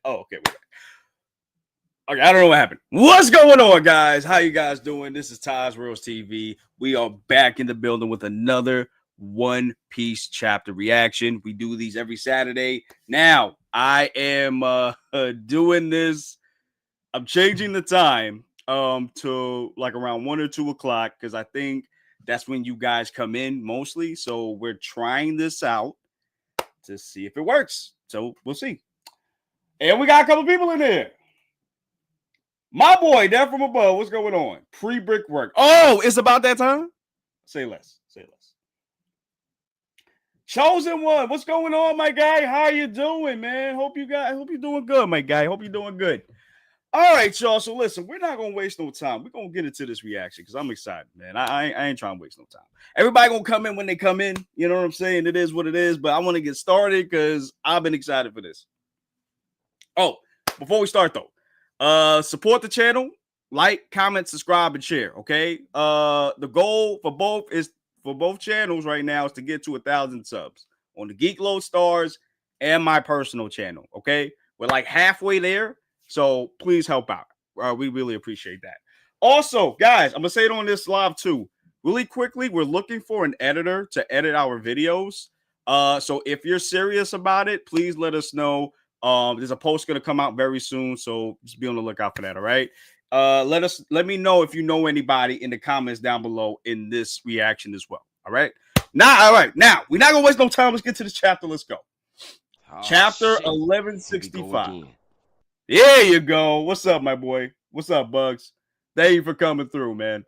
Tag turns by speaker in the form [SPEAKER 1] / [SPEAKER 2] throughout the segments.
[SPEAKER 1] Oh, okay. Okay, I don't know what happened. What's going on, guys? How you guys doing? This is Taj Reels TV. We are back in the building with another One Piece chapter reaction. We do these every Saturday. Now, I am doing this. I'm changing the time to like around 1 or 2 o'clock because I think that's when you guys come in mostly. So we're trying this out to see if it works. So we'll see. And we got a couple people in here. My boy, down from above, what's going on? Pre-brick work. Oh, it's about that time? Say less. Say less. Chosen one, what's going on, my guy? How you doing, man? Hope you're doing good, my guy. Hope you're doing good. All right, y'all. So listen, we're not gonna waste no time. We're gonna get into this reaction because I'm excited, man. I ain't trying to waste no time. Everybody gonna come in when they come in. You know what I'm saying? It is what it is, but I want to get started because I've been excited for this. Oh, before we start though, support the channel. Like, comment, subscribe, and share. Okay. The goal for both channels right now is to get to 1,000 subs on the Geek Load Stars and my personal channel. Okay, we're like halfway there, so please help out. We really appreciate that. Also, guys, I'm gonna say it on this live too. Really quickly, we're looking for an editor to edit our videos. So if you're serious about it, please let us know. There's a post gonna come out very soon, so just be on the lookout for that. All right. Let me know if you know anybody in the comments down below in this reaction as well. All right. All right. Now we're not gonna waste no time. Let's get to this chapter. Let's go. Chapter 1165. There you go. What's up, my boy? What's up, Bugs? Thank you for coming through, man.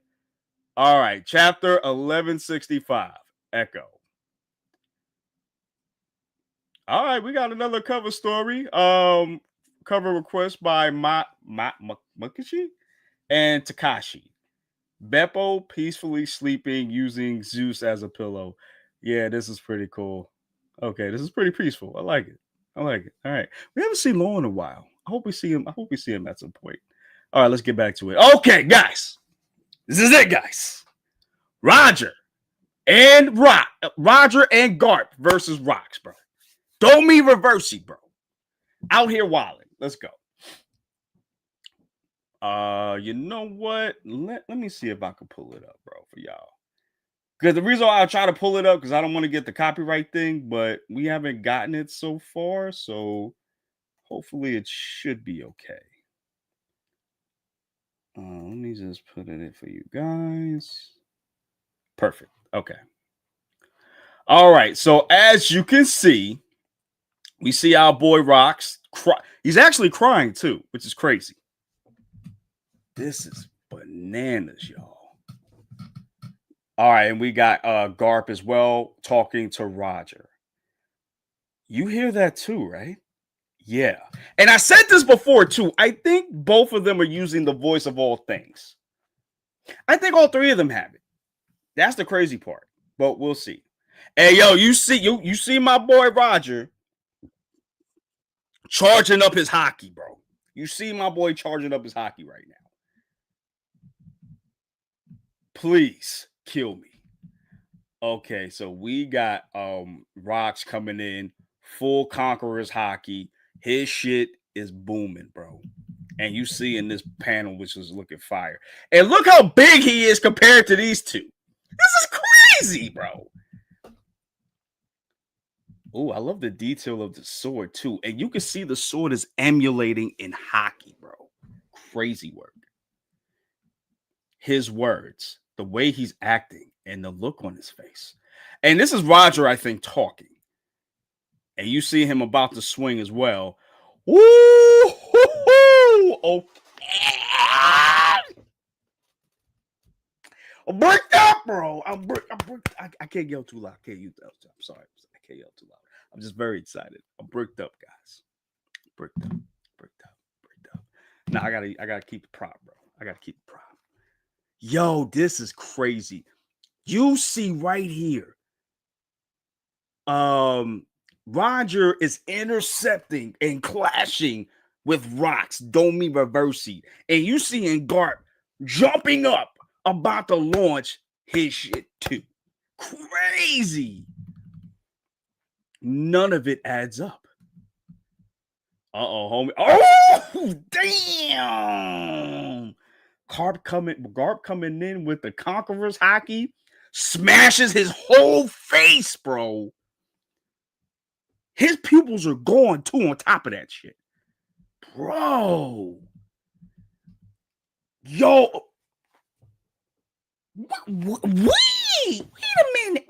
[SPEAKER 1] All right. Chapter 1165. Echo. All right, we got another cover story. Cover request by Makashi and Takashi. Beppo peacefully sleeping using Zeus as a pillow. Yeah, this is pretty cool. Okay, this is pretty peaceful. I like it. I like it. All right. We haven't seen Law in a while. I hope we see him. I hope we see him at some point. All right, let's get back to it. Okay, guys. This is it, guys. Roger and Garp versus Rocks, bro. Domi Reversi, bro. Out here wilding. Let's go. You know what? Let me see if I can pull it up, bro, for y'all. Because the reason why I try to pull it up because I don't want to get the copyright thing, but we haven't gotten it so far, so hopefully it should be okay. Let me just put it in for you guys. Perfect. Okay. All right. So as you can see, we see our boy Rocks. He's actually crying too, which is crazy. This is bananas, y'all. All right, and we got Garp as well talking to Roger. You hear that too, right? Yeah. And I said this before too. I think both of them are using the voice of all things. I think all three of them have it. That's the crazy part. But we'll see. Hey, yo, you see my boy Roger charging up his hockey, bro. You see my boy charging up his hockey right now. Please kill me. Okay, so we got Rocks coming in, full Conqueror's hockey. His shit is booming, bro. And you see in this panel, which is looking fire. And look how big he is compared to these two. This is crazy, bro. Oh, I love the detail of the sword too. And you can see the sword is emulating in hockey, bro. Crazy work. His words, the way he's acting, and the look on his face. And this is Roger, I think, talking. And you see him about to swing as well. Woo! Oh, I'm bricked up, bro. I'm bricked. I can't yell too loud. I can't yell too loud. I'm sorry. I can't yell too loud. I'm just very excited. I'm bricked up, guys. Bricked up. Now I gotta keep the prop, bro. I gotta keep the prop. Yo, this is crazy. You see right here. Roger is intercepting and clashing with Rocks, Domi Reversi. And you see in Garp jumping up about to launch his shit too. Crazy. None of it adds up. Uh-oh, homie. Oh, damn. Garp coming in with the Conqueror's hockey. Smashes his whole face, bro. His pupils are gone, too, on top of that shit. Bro. Yo. Wait a minute.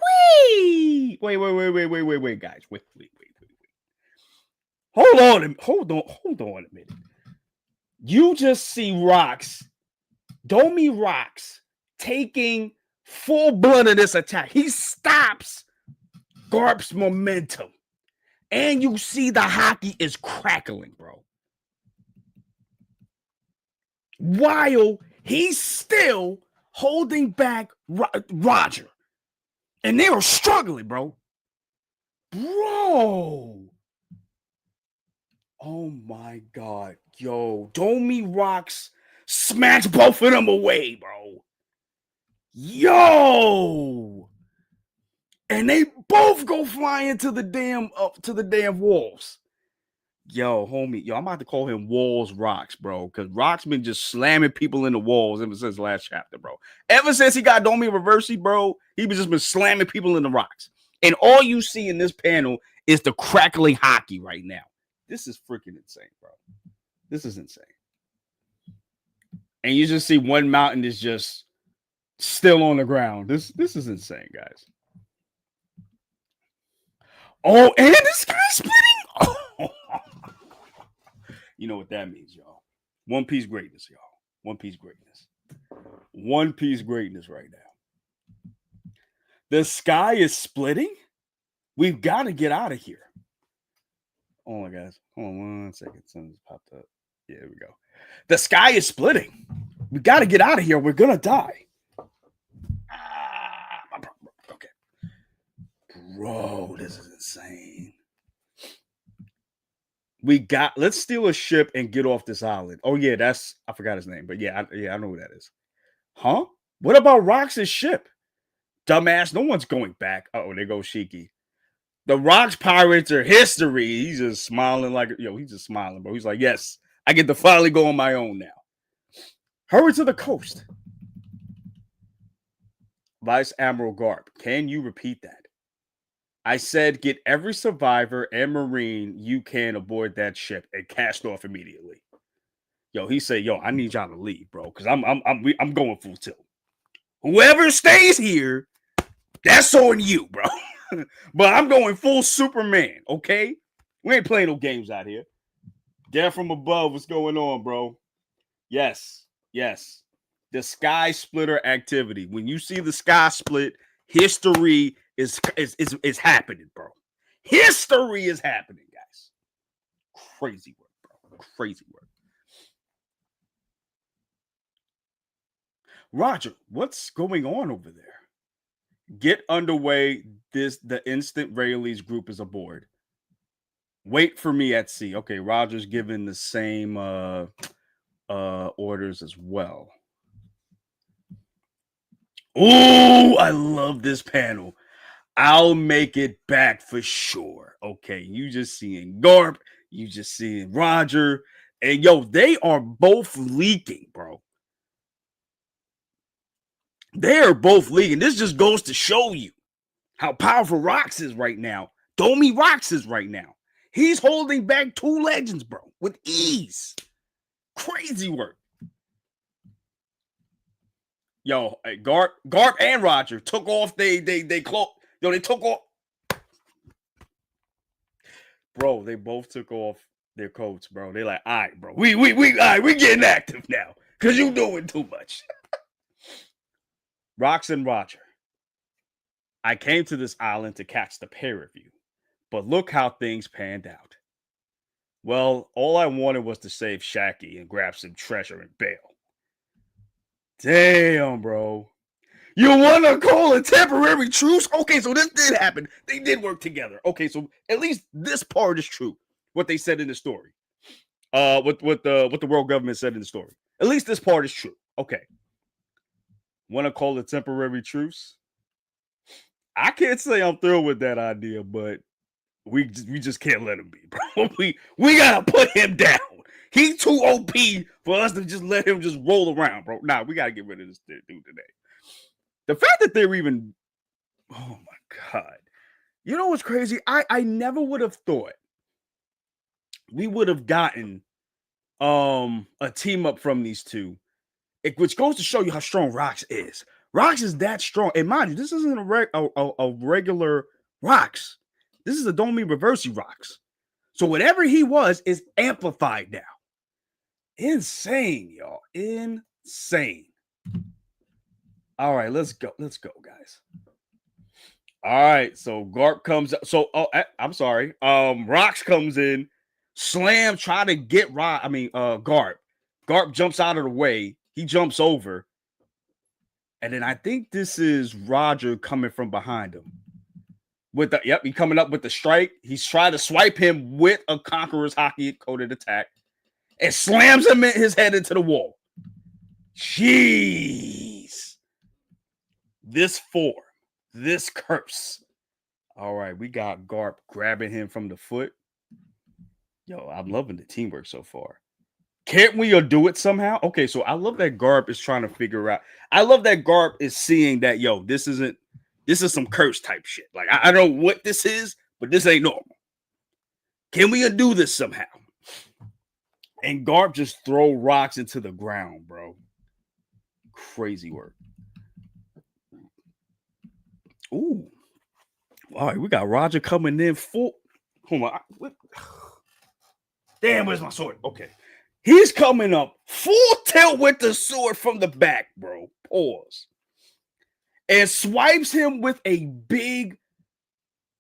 [SPEAKER 1] Wait, guys. Wait. Hold on a minute. You just see Domi Rocks taking full blood of this attack. He stops Garp's momentum. And you see the hockey is crackling, bro. While he's still holding back Roger. And they were struggling, bro. Bro. Oh my God. Yo, Domi Rocks smash both of them away, bro. Yo. And they both go flying to the damn walls. Yo, homie, I'm about to call him Walls Rocks, bro, because Rocks been just slamming people in the walls ever since the last chapter, bro. Ever since he got Domi Reversi, bro, he was just been slamming people in the rocks. And all you see in this panel is the crackling hockey right now. This is freaking insane, bro. This is insane. And you just see one mountain is just still on the ground. This is insane, guys. Oh, and this guy's splitting. Oh. You know what that means, y'all. One Piece greatness, y'all. One Piece greatness. One Piece greatness right now. The sky is splitting. We've got to get out of here. Oh my guys. Hold on 1 second. Something just popped up. Yeah, here we go. The sky is splitting. We got to get out of here. We're going to die. Okay. Bro, this is insane. Let's steal a ship and get off this island. Oh, yeah, I forgot his name. But yeah, I know who that is. Huh? What about Rox's ship? Dumbass, no one's going back. Oh, there goes Shiki. The Rocks pirates are history. He's just smiling he's just smiling, bro. He's like, yes, I get to finally go on my own now. Hurry to the coast. Vice Admiral Garp, can you repeat that? I said get every survivor and Marine you can aboard that ship and cast off immediately. Yo, he said, yo, I need y'all to leave, bro, because I'm going full tilt. Whoever stays here, that's on you, bro. But I'm going full Superman, okay? We ain't playing no games out here. Death from above, what's going on, bro? Yes. The sky splitter activity. When you see the sky split, history is happening, bro. History is happening, guys. Crazy work, bro. Crazy work. Roger, what's going on over there? Get underway. The instant Rayleigh's group is aboard. Wait for me at sea. Okay, Roger's given the same orders as well. Oh, I love this panel. I'll make it back for sure. Okay, you just seeing Garp, you just seeing Roger, and yo, they are both leaking, bro. They are both leaking. This just goes to show you how powerful Rocks is right now. Domi Rocks is right now. He's holding back 2 legends, bro, with ease. Crazy work. Yo, Garp and Roger took off they cloak. Yo, they took off. Bro, they both took off their coats, bro. They like, all right, bro. We getting active now. Cause you doing too much. Rocks and Roger. I came to this island to catch the pair of you. But look how things panned out. Well, all I wanted was to save Shaki and grab some treasure and bail. Damn, bro. You want to call a temporary truce? Okay, so this did happen. They did work together. Okay, so at least this part is true. What they said in the story. What the world government said in the story. At least this part is true. Okay. Want to call a temporary truce? I can't say I'm thrilled with that idea, but We just can't let him be, bro. We gotta put him down. He too OP for us to just let him just roll around, bro. Nah, we gotta get rid of this dude today. The fact that they're even, oh my god, you know what's crazy? I never would have thought we would have gotten a team up from these two, which goes to show you how strong Rox is. Rox is that strong, and mind you, this isn't a regular Rox. This is a Don't Mean Reversey Rox. So whatever he was is amplified now. Insane, y'all. Insane. All right, let's go. Let's go, guys. All right, so Garp comes up. So, I'm sorry. Rox comes in, slam, try to get Garp. Garp jumps out of the way. He jumps over. And then I think this is Roger coming from behind him. He coming up with the strike. He's trying to swipe him with a Conqueror's Haki coded attack and slams him in his head into the wall. Jeez. This form, this curse. All right, we got Garp grabbing him from the foot. Yo, I'm loving the teamwork so far. Can't we do it somehow? Okay, so I love that Garp is trying to figure out. I love that Garp is seeing that, yo, this is some curse type shit. Like, I don't know what this is, but this ain't normal. Can we undo this somehow? And Garp just throw Rox into the ground, bro. Crazy work. Ooh. All right, we got Roger coming in full. Hold on. Damn, where's my sword? Okay. He's coming up full tilt with the sword from the back, bro. Pause. And swipes him with a big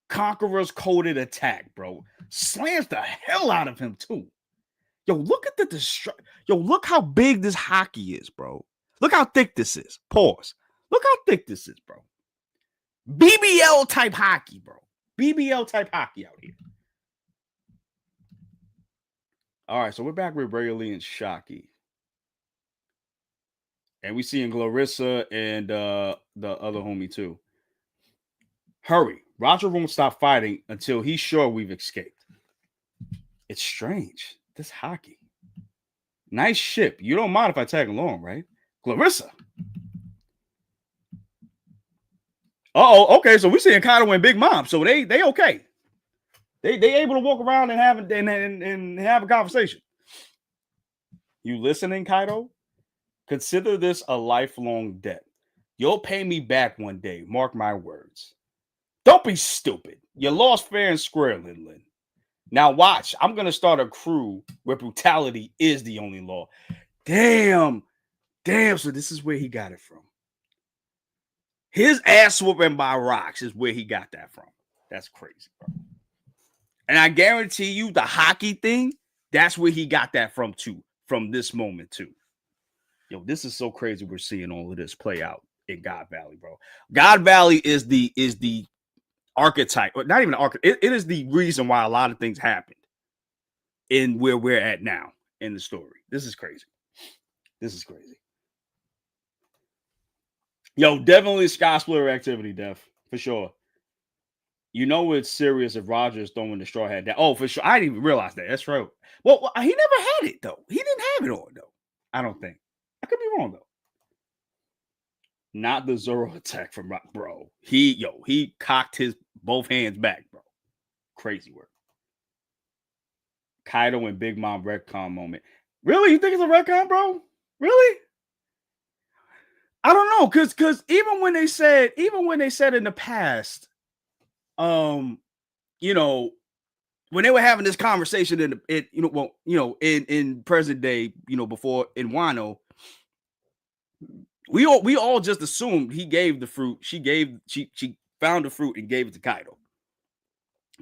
[SPEAKER 1] Conqueror's coded attack, bro. Slams the hell out of him, too. Yo, look at the destruction. Yo, look how big this Haki is, bro. Look how thick this is. Pause. Look how thick this is, bro. BBL type Haki, bro. BBL type Haki out here. All right, so we're back with Rayleigh and Shockey. And we seeing Clarissa and the other homie too. Hurry. Roger won't stop fighting until he's sure we've escaped. It's strange. This Haki. Nice ship. You don't mind if I tag along, right? Clarissa. Okay. So we're seeing Kaido and Big Mom. So they okay. They able to walk around and have a conversation. You listening, Kaido? Consider this a lifelong debt. You'll pay me back one day. Mark my words. Don't be stupid. You lost fair and square, Lin. Now watch. I'm going to start a crew where brutality is the only law. Damn. So this is where he got it from. His ass whooping by Rox is where he got that from. That's crazy, bro. And I guarantee you the Haki thing, that's where he got that from too. From this moment too. Yo, this is so crazy. We're seeing all of this play out in God Valley, bro. God Valley is the archetype, or not even an archetype. It is the reason why a lot of things happened in where we're at now in the story. This is crazy. Yo, definitely Sky Splitter activity, Def, for sure. You know it's serious if Roger's throwing the straw hat down. Oh, for sure. I didn't even realize that. That's true. Well, he never had it, though. He didn't have it on, though. I don't think. I could be wrong, though. Not the Zoro attack from Rock, bro. He cocked his both hands back, bro. Crazy work. Kaido and Big Mom retcon moment. Really? You think it's a retcon, bro? Really? I don't know, because even when they said in the past, when they were having this conversation in present day, before in Wano, we all just assumed he gave the fruit. She found the fruit and gave it to Kaido.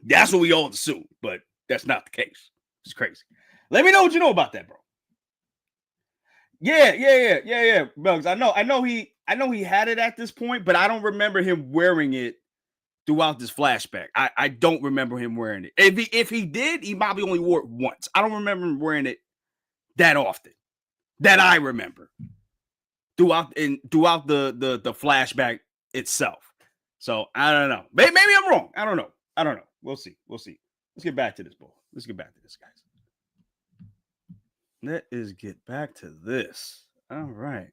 [SPEAKER 1] That's what we all assumed, but that's not the case. It's crazy. Let me know what you know about that, bro. Yeah. Bugs. I know he had it at this point, but I don't remember him wearing it throughout this flashback. I don't remember him wearing it. If he did, he probably only wore it once. I don't remember him wearing it that often. That I remember. Throughout the flashback itself. So I don't know. Maybe I'm wrong. I don't know. We'll see. We'll see. Let's get back to this, ball. Let's get back to this, guys. Let us get back to this. All right.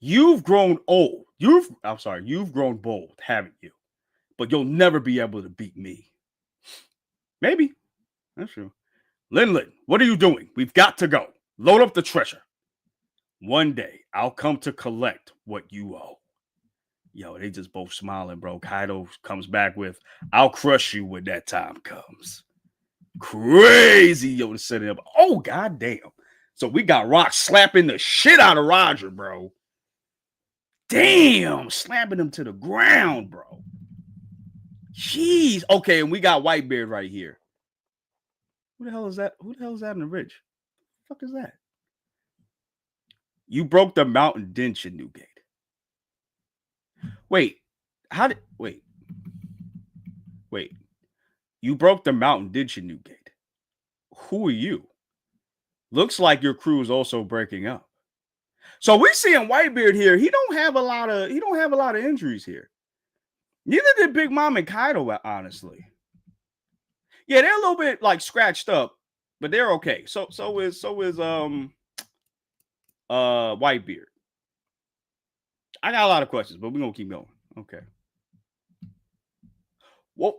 [SPEAKER 1] You've grown old. You've grown bold, haven't you? But you'll never be able to beat me. Maybe. That's true. Linlin, what are you doing? We've got to go. Load up the treasure. One day, I'll come to collect what you owe. Yo, they just both smiling, bro. Kaido comes back with, I'll crush you when that time comes. Crazy, yo, to set it up. Oh, goddamn. So we got Rock slapping the shit out of Roger, bro. Damn, slapping him to the ground, bro. Jeez. Okay, and we got Whitebeard right here. Who the hell is that? Who the hell is that in the ridge? What the fuck is that? You broke the mountain, didn't you, Newgate? Wait. You broke the mountain, did you, Newgate? Who are you? Looks like your crew is also breaking up. So we're seeing Whitebeard here. He don't have a lot of injuries here. Neither did Big Mom and Kaido, honestly. Yeah, they're a little bit like scratched up, but they're okay. So is Whitebeard. I got a lot of questions, but we're gonna keep going. Okay. Whoa.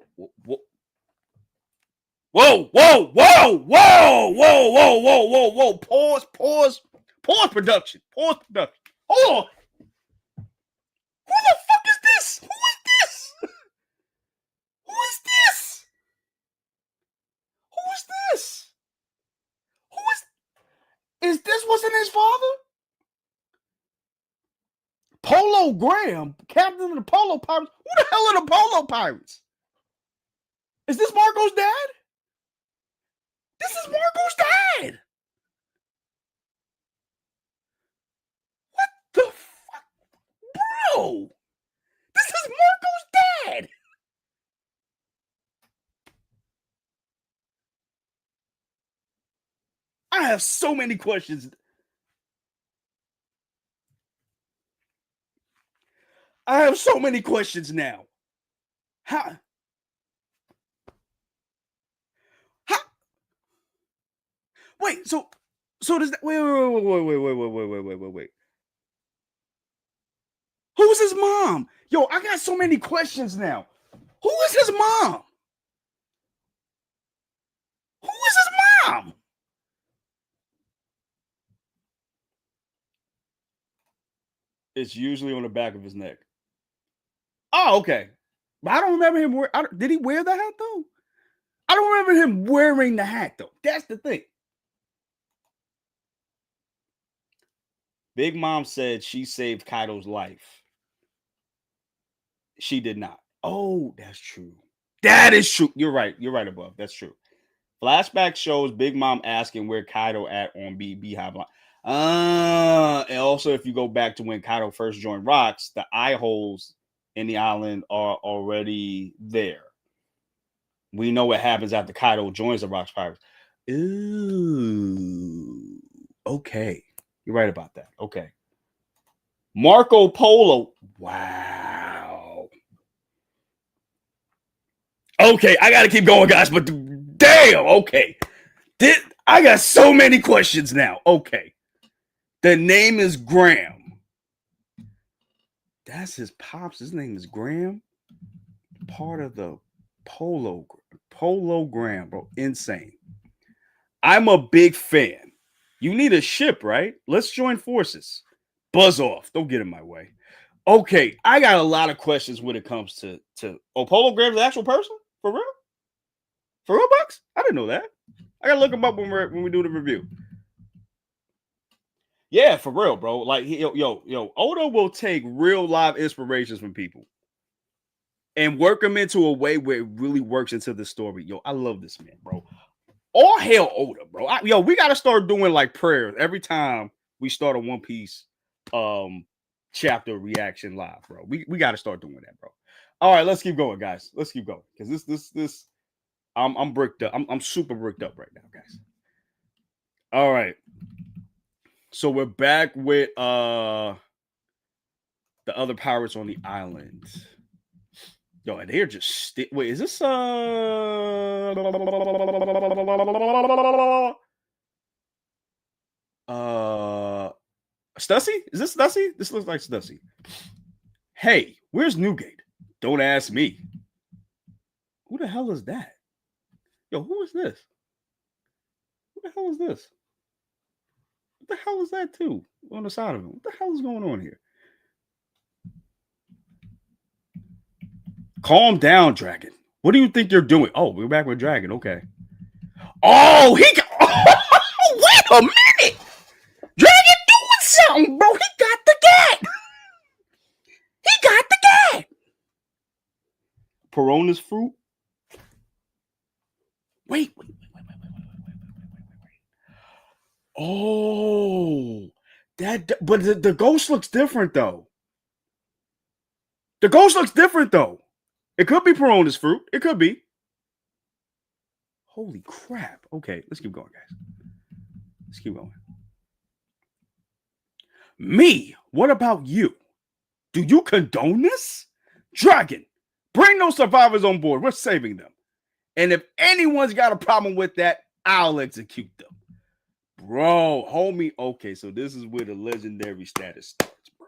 [SPEAKER 1] Pause production. Hold on. Who the fuck is this? Who is this? Wasn't his father? Polo Graham, captain of the Polo Pirates. Who the hell are the Polo Pirates? Is this Marco's dad? This is Marco's dad. What the fuck? Bro, this is Marco's dad. I have so many questions. I have so many questions now. How? Wait, so does that wait. Who's his mom? Yo, I got so many questions now. Who is his mom? Who is his mom? It's usually on the back of his neck. Oh, okay. But I don't remember him did he wear the hat though? I don't remember him wearing the hat though. That's the thing. Big Mom said she saved Kaido's life. She did not. Oh, that's true. That is true. You're right. You're right, above. That's true. Flashback shows Big Mom asking where Kaido at on Beehive Line. And also, if you go back to when Kaido first joined Rocks, the eye holes in the island are already there. We know what happens after Kaido joins the Rocks Pirates. Ooh, okay. You're right about that. Okay. Marco Polo. Wow. Okay, I got to keep going, guys, but damn, okay. I got so many questions now. Okay. The name is Graham. That's his pops. His name is Graham. Part of the Polo Graham, bro. Insane. I'm a big fan. You need a ship, right? Let's join forces. Buzz off. Don't get in my way. Okay, I got a lot of questions when it comes to Polo Graham's the actual person? For real? For real, Bucks? I didn't know that. I gotta look him up when we do the review. Yeah, for real, bro. Like, yo, Oda will take real live inspirations from people and work them into a way where it really works into the story. Yo, I love this man, bro. All hail Oda, bro. We got to start doing like prayers every time we start a One Piece chapter reaction live, bro. We got to start doing that, bro. All right, let's keep going, guys. Let's keep going because this I'm bricked up. I'm super bricked up right now, guys. All right. So we're back with the other pirates on the island. Yo, and they're just wait, is this Stussy? Is this Stussy? This looks like Stussy. Hey, where's Newgate? Don't ask me. Who the hell is that? Yo, who is this? Who the hell is this? What the hell is that too? On the side of him. What the hell is going on here? Calm down, Dragon. What do you think you're doing? Oh, we're back with Dragon. Okay. Oh, he got. Oh, wait a minute. Dragon doing something, bro. He got the gat. He got the gat. Perona's fruit. Wait. Oh, but the ghost looks different though. The ghost looks different though. It could be Perona's fruit. It could be. Holy crap. Okay, let's keep going, guys. Let's keep going. Me, what about you? Do you condone this? Dragon, bring those survivors on board. We're saving them. And if anyone's got a problem with that, I'll execute them. Bro, homie. Okay, so this is where the legendary status starts, bro.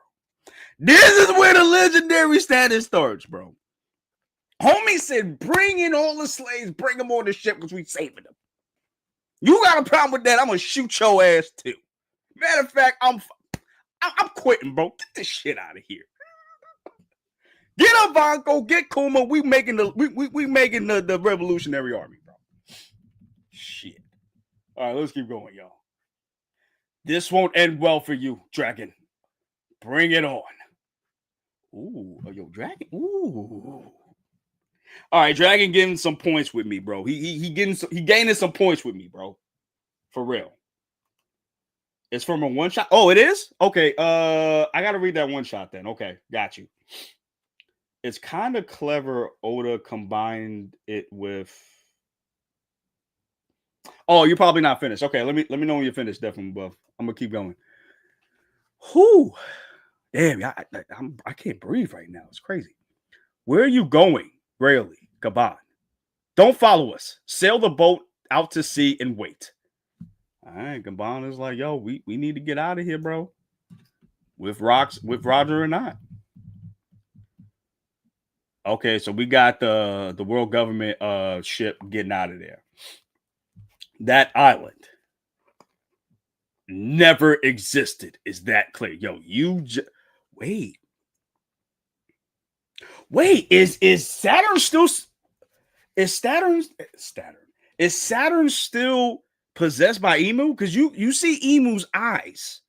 [SPEAKER 1] This is where the legendary status starts, bro. Homie said, bring in all the slaves, bring them on the ship because we saving them. You got a problem with that? I'm going to shoot your ass too. Matter of fact, I'm quitting, bro. Get this shit out of here. Get Ivanko, get Kuma. We making the Revolutionary Army, bro. Shit. All right, let's keep going, y'all. This won't end well for you, Dragon. Bring it on. Ooh, yo, Dragon. Ooh. All right, Dragon getting some points with me, bro. He gaining some points with me, bro. For real. It's from a one shot. Oh, it is? Okay. I gotta read that one shot then. Okay, got you. It's kind of clever. Oda combined it with. Oh, you're probably not finished. Okay, let me know when you're finished, Definitely Buff. I'm gonna keep going. Whoo, damn, I can't breathe right now. It's crazy. Where are you going, Rayleigh, Gaban? Don't follow us. Sail the boat out to sea and wait. All right, Gaban is like, yo, we need to get out of here, bro. With Roger or not. Okay, so we got the world government ship getting out of there. That island never existed. Is that clear? Yo, wait. Wait, is Saturn still is Saturn still possessed by Emu? Because you see Emu's eyes.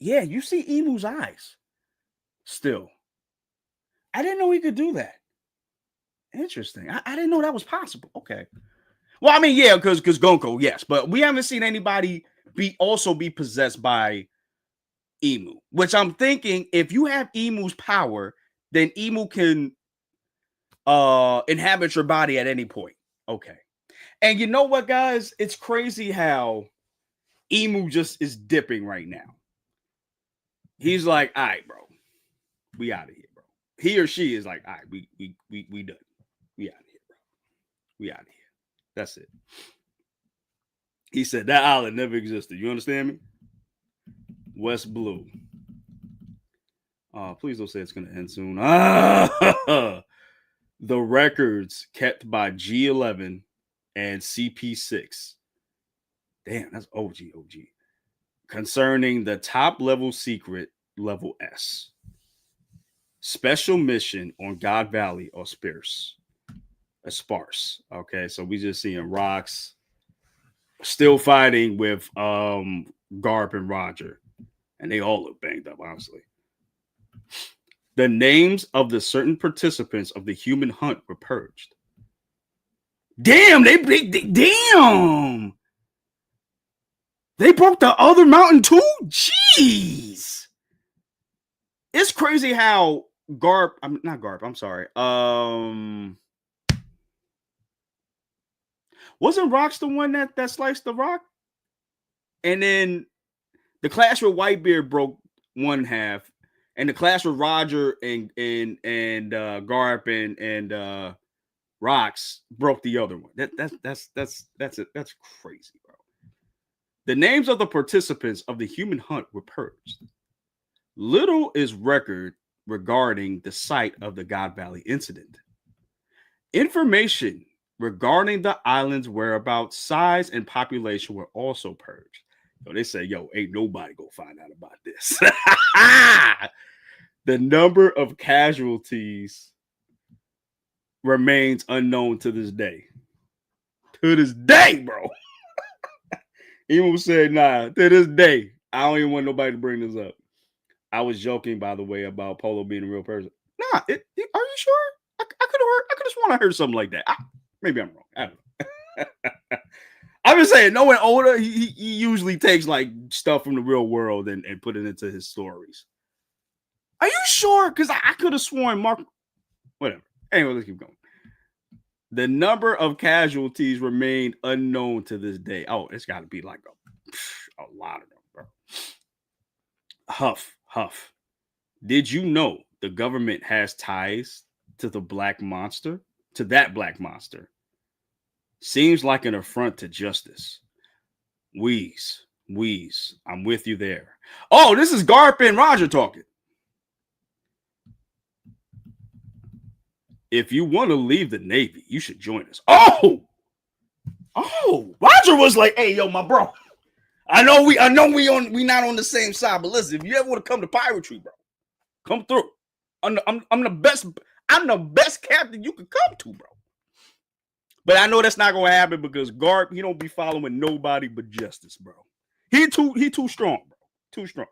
[SPEAKER 1] Yeah, you see Emu's eyes still. I didn't know he could do that. Interesting. I didn't know that was possible. Okay. Well, I mean, yeah, because Gonko, yes, but we haven't seen anybody be possessed by Emu, which I'm thinking if you have Emu's power, then Emu can inhabit your body at any point. Okay. And you know what, guys? It's crazy how Emu just is dipping right now. He's like, all right, bro. We out of here, bro. He or she is like, all right, we done. We out of here, bro. We out of here. That's it. He said that island never existed. You understand me? West Blue. Please don't say it's gonna end soon. The records kept by G11 and CP6. Damn, that's OG. Concerning the top level secret, level S. Special mission on God Valley or Sparse. Okay, so we just seeing Rocks still fighting with Garp and Roger. And they all look banged up, honestly. The names of the certain participants of the human hunt were purged. Damn, damn. They broke the other mountain too? Jeez. It's crazy how Garp, I'm sorry. Wasn't Rocks the one that sliced the rock? And then the clash with Whitebeard broke one half, And the clash with Roger and Garp and Rocks broke the other one. That's crazy, bro. The names of the participants of the human hunt were purged. Little is record regarding the site of the God Valley incident. Information regarding the island's whereabouts, size, and population were also purged. So they say, yo, ain't nobody gonna find out about this. The number of casualties remains unknown to this day. To this day, bro. Emo said, nah, to this day, I don't even want nobody to bring this up. I was joking, by the way, about Polo being a real person. Nah, are you sure? I could have sworn I heard something like that. Maybe I'm wrong. I don't know. I'm just saying, knowing Oda, he usually takes like stuff from the real world and put it into his stories. Are you sure? Because I could have sworn Mark. Whatever. Anyway, let's keep going. The number of casualties remained unknown to this day. Oh, it's got to be like a lot of them, bro. Huff. Did you know the government has ties to the Black Monster? To that Black Monster? Seems like an affront to justice. Wheeze, I'm with you there. Oh, this is Garp and Roger talking. If you want to leave the Navy, you should join us. Oh, Roger was like, hey, yo, my bro. I know we not on the same side, but listen, if you ever want to come to piracy, bro, come through. I'm the best captain you could come to, bro. But I know that's not gonna happen because Garp, he don't be following nobody but justice, bro. He too strong, bro. Too strong.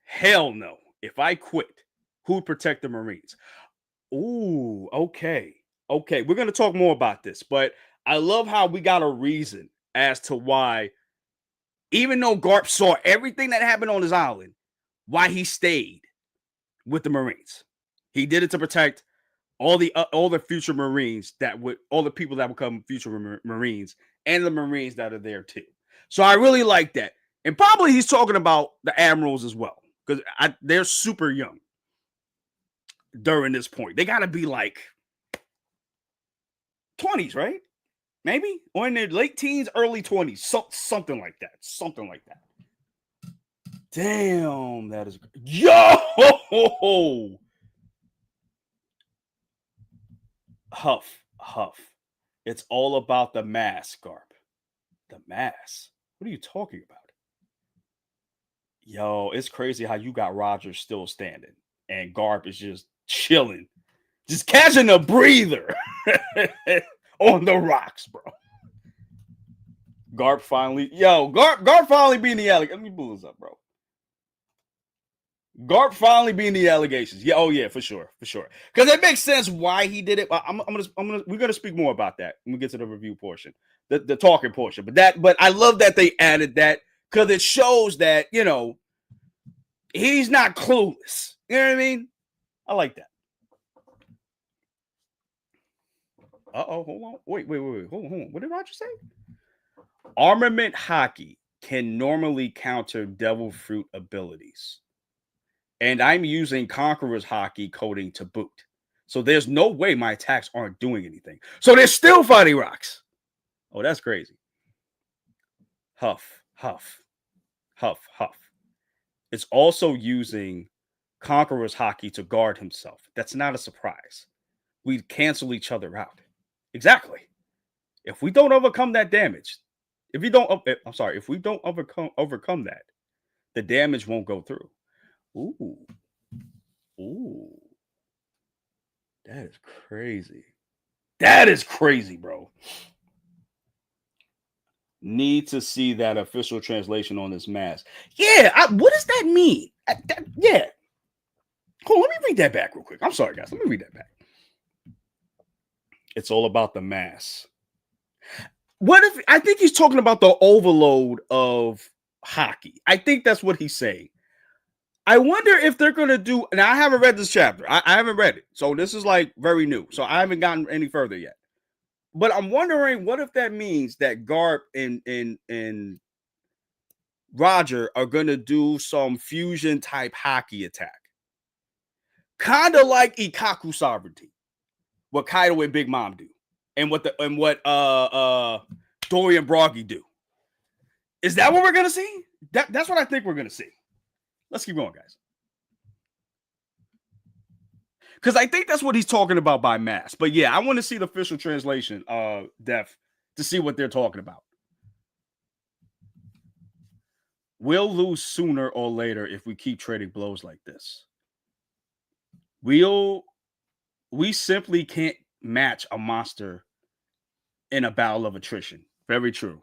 [SPEAKER 1] Hell no. If I quit, who'd protect the Marines? Ooh, okay. We're gonna talk more about this, but I love how we got a reason as to why, even though Garp saw everything that happened on his island, why he stayed with the Marines. He did it to protect all the future Marines all the people that become future Marines and the Marines that are there too. So I really like that. And probably he's talking about the admirals as well, because they're super young during this point. They got to be like 20s, right? Maybe, or in their late teens, early 20s, something like that. Damn, that is yo. Huff. It's all about the mass, Garp. The mass? What are you talking about? Yo, it's crazy how you got Roger still standing and Garp is just chilling, just catching a breather on the rocks, bro. Garp finally being the alligator. Let me pull this up, bro. Garp finally being the allegations. Yeah, oh yeah, for sure. Because it makes sense why he did it. We're gonna speak more about that when we get to the review portion, the talking portion. But I love that they added that because it shows that, you know, he's not clueless. You know what I mean? I like that. Hold on. Wait. Hold on. What did Roger say? Armament Haki can normally counter Devil Fruit abilities. And I'm using Conqueror's Haki coding to boot. So there's no way my attacks aren't doing anything. So they're still fighting rocks. Oh, that's crazy. Huff. It's also using Conqueror's Haki to guard himself. That's not a surprise. We cancel each other out. Exactly. If we don't overcome that damage, if we don't overcome that, the damage won't go through. Ooh. That is crazy, bro. Need to see that official translation on this mask. Yeah, what does that mean? Yeah. Hold on, let me read that back real quick. I'm sorry, guys. Let me read that back. It's all about the mass. What if I think he's talking about the overload of Haki? I think that's what he's saying. I wonder if they're going to do, and I haven't read this chapter. I haven't read it. So this is like very new. So I haven't gotten any further yet. But I'm wondering, what if that means that Garp and Roger are going to do some fusion type hockey attack. Kind of like Ikaku Sovereignty. What Kaido and Big Mom do. And what Dorian Broggy do. Is that what we're going to see? That's what I think we're going to see. Let's keep going, guys. Because I think that's what he's talking about by mass. But yeah, I want to see the official translation, Def, to see what they're talking about. We'll lose sooner or later if we keep trading blows like this. We simply can't match a monster in a battle of attrition. Very true.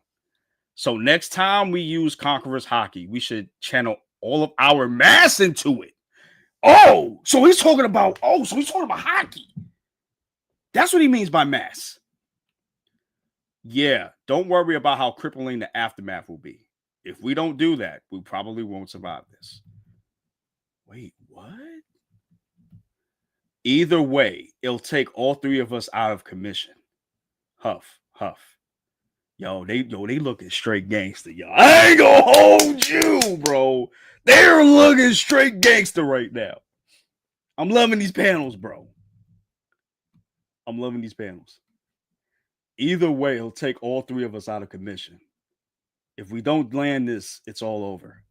[SPEAKER 1] So next time we use Conqueror's Haki, we should channel all of our mass into it. So he's talking about hockey. That's what he means by mass. Yeah, don't worry about how crippling the aftermath will be. If we don't do that, we probably won't survive this. Wait, what? Either way, it'll take all three of us out of commission. Huff. Yo, they looking straight gangster, y'all. I ain't gonna hold you, bro. They're looking straight gangster right now. I'm loving these panels, bro. I'm loving these panels. Either way, it'll take all three of us out of commission. If we don't land this, it's all over.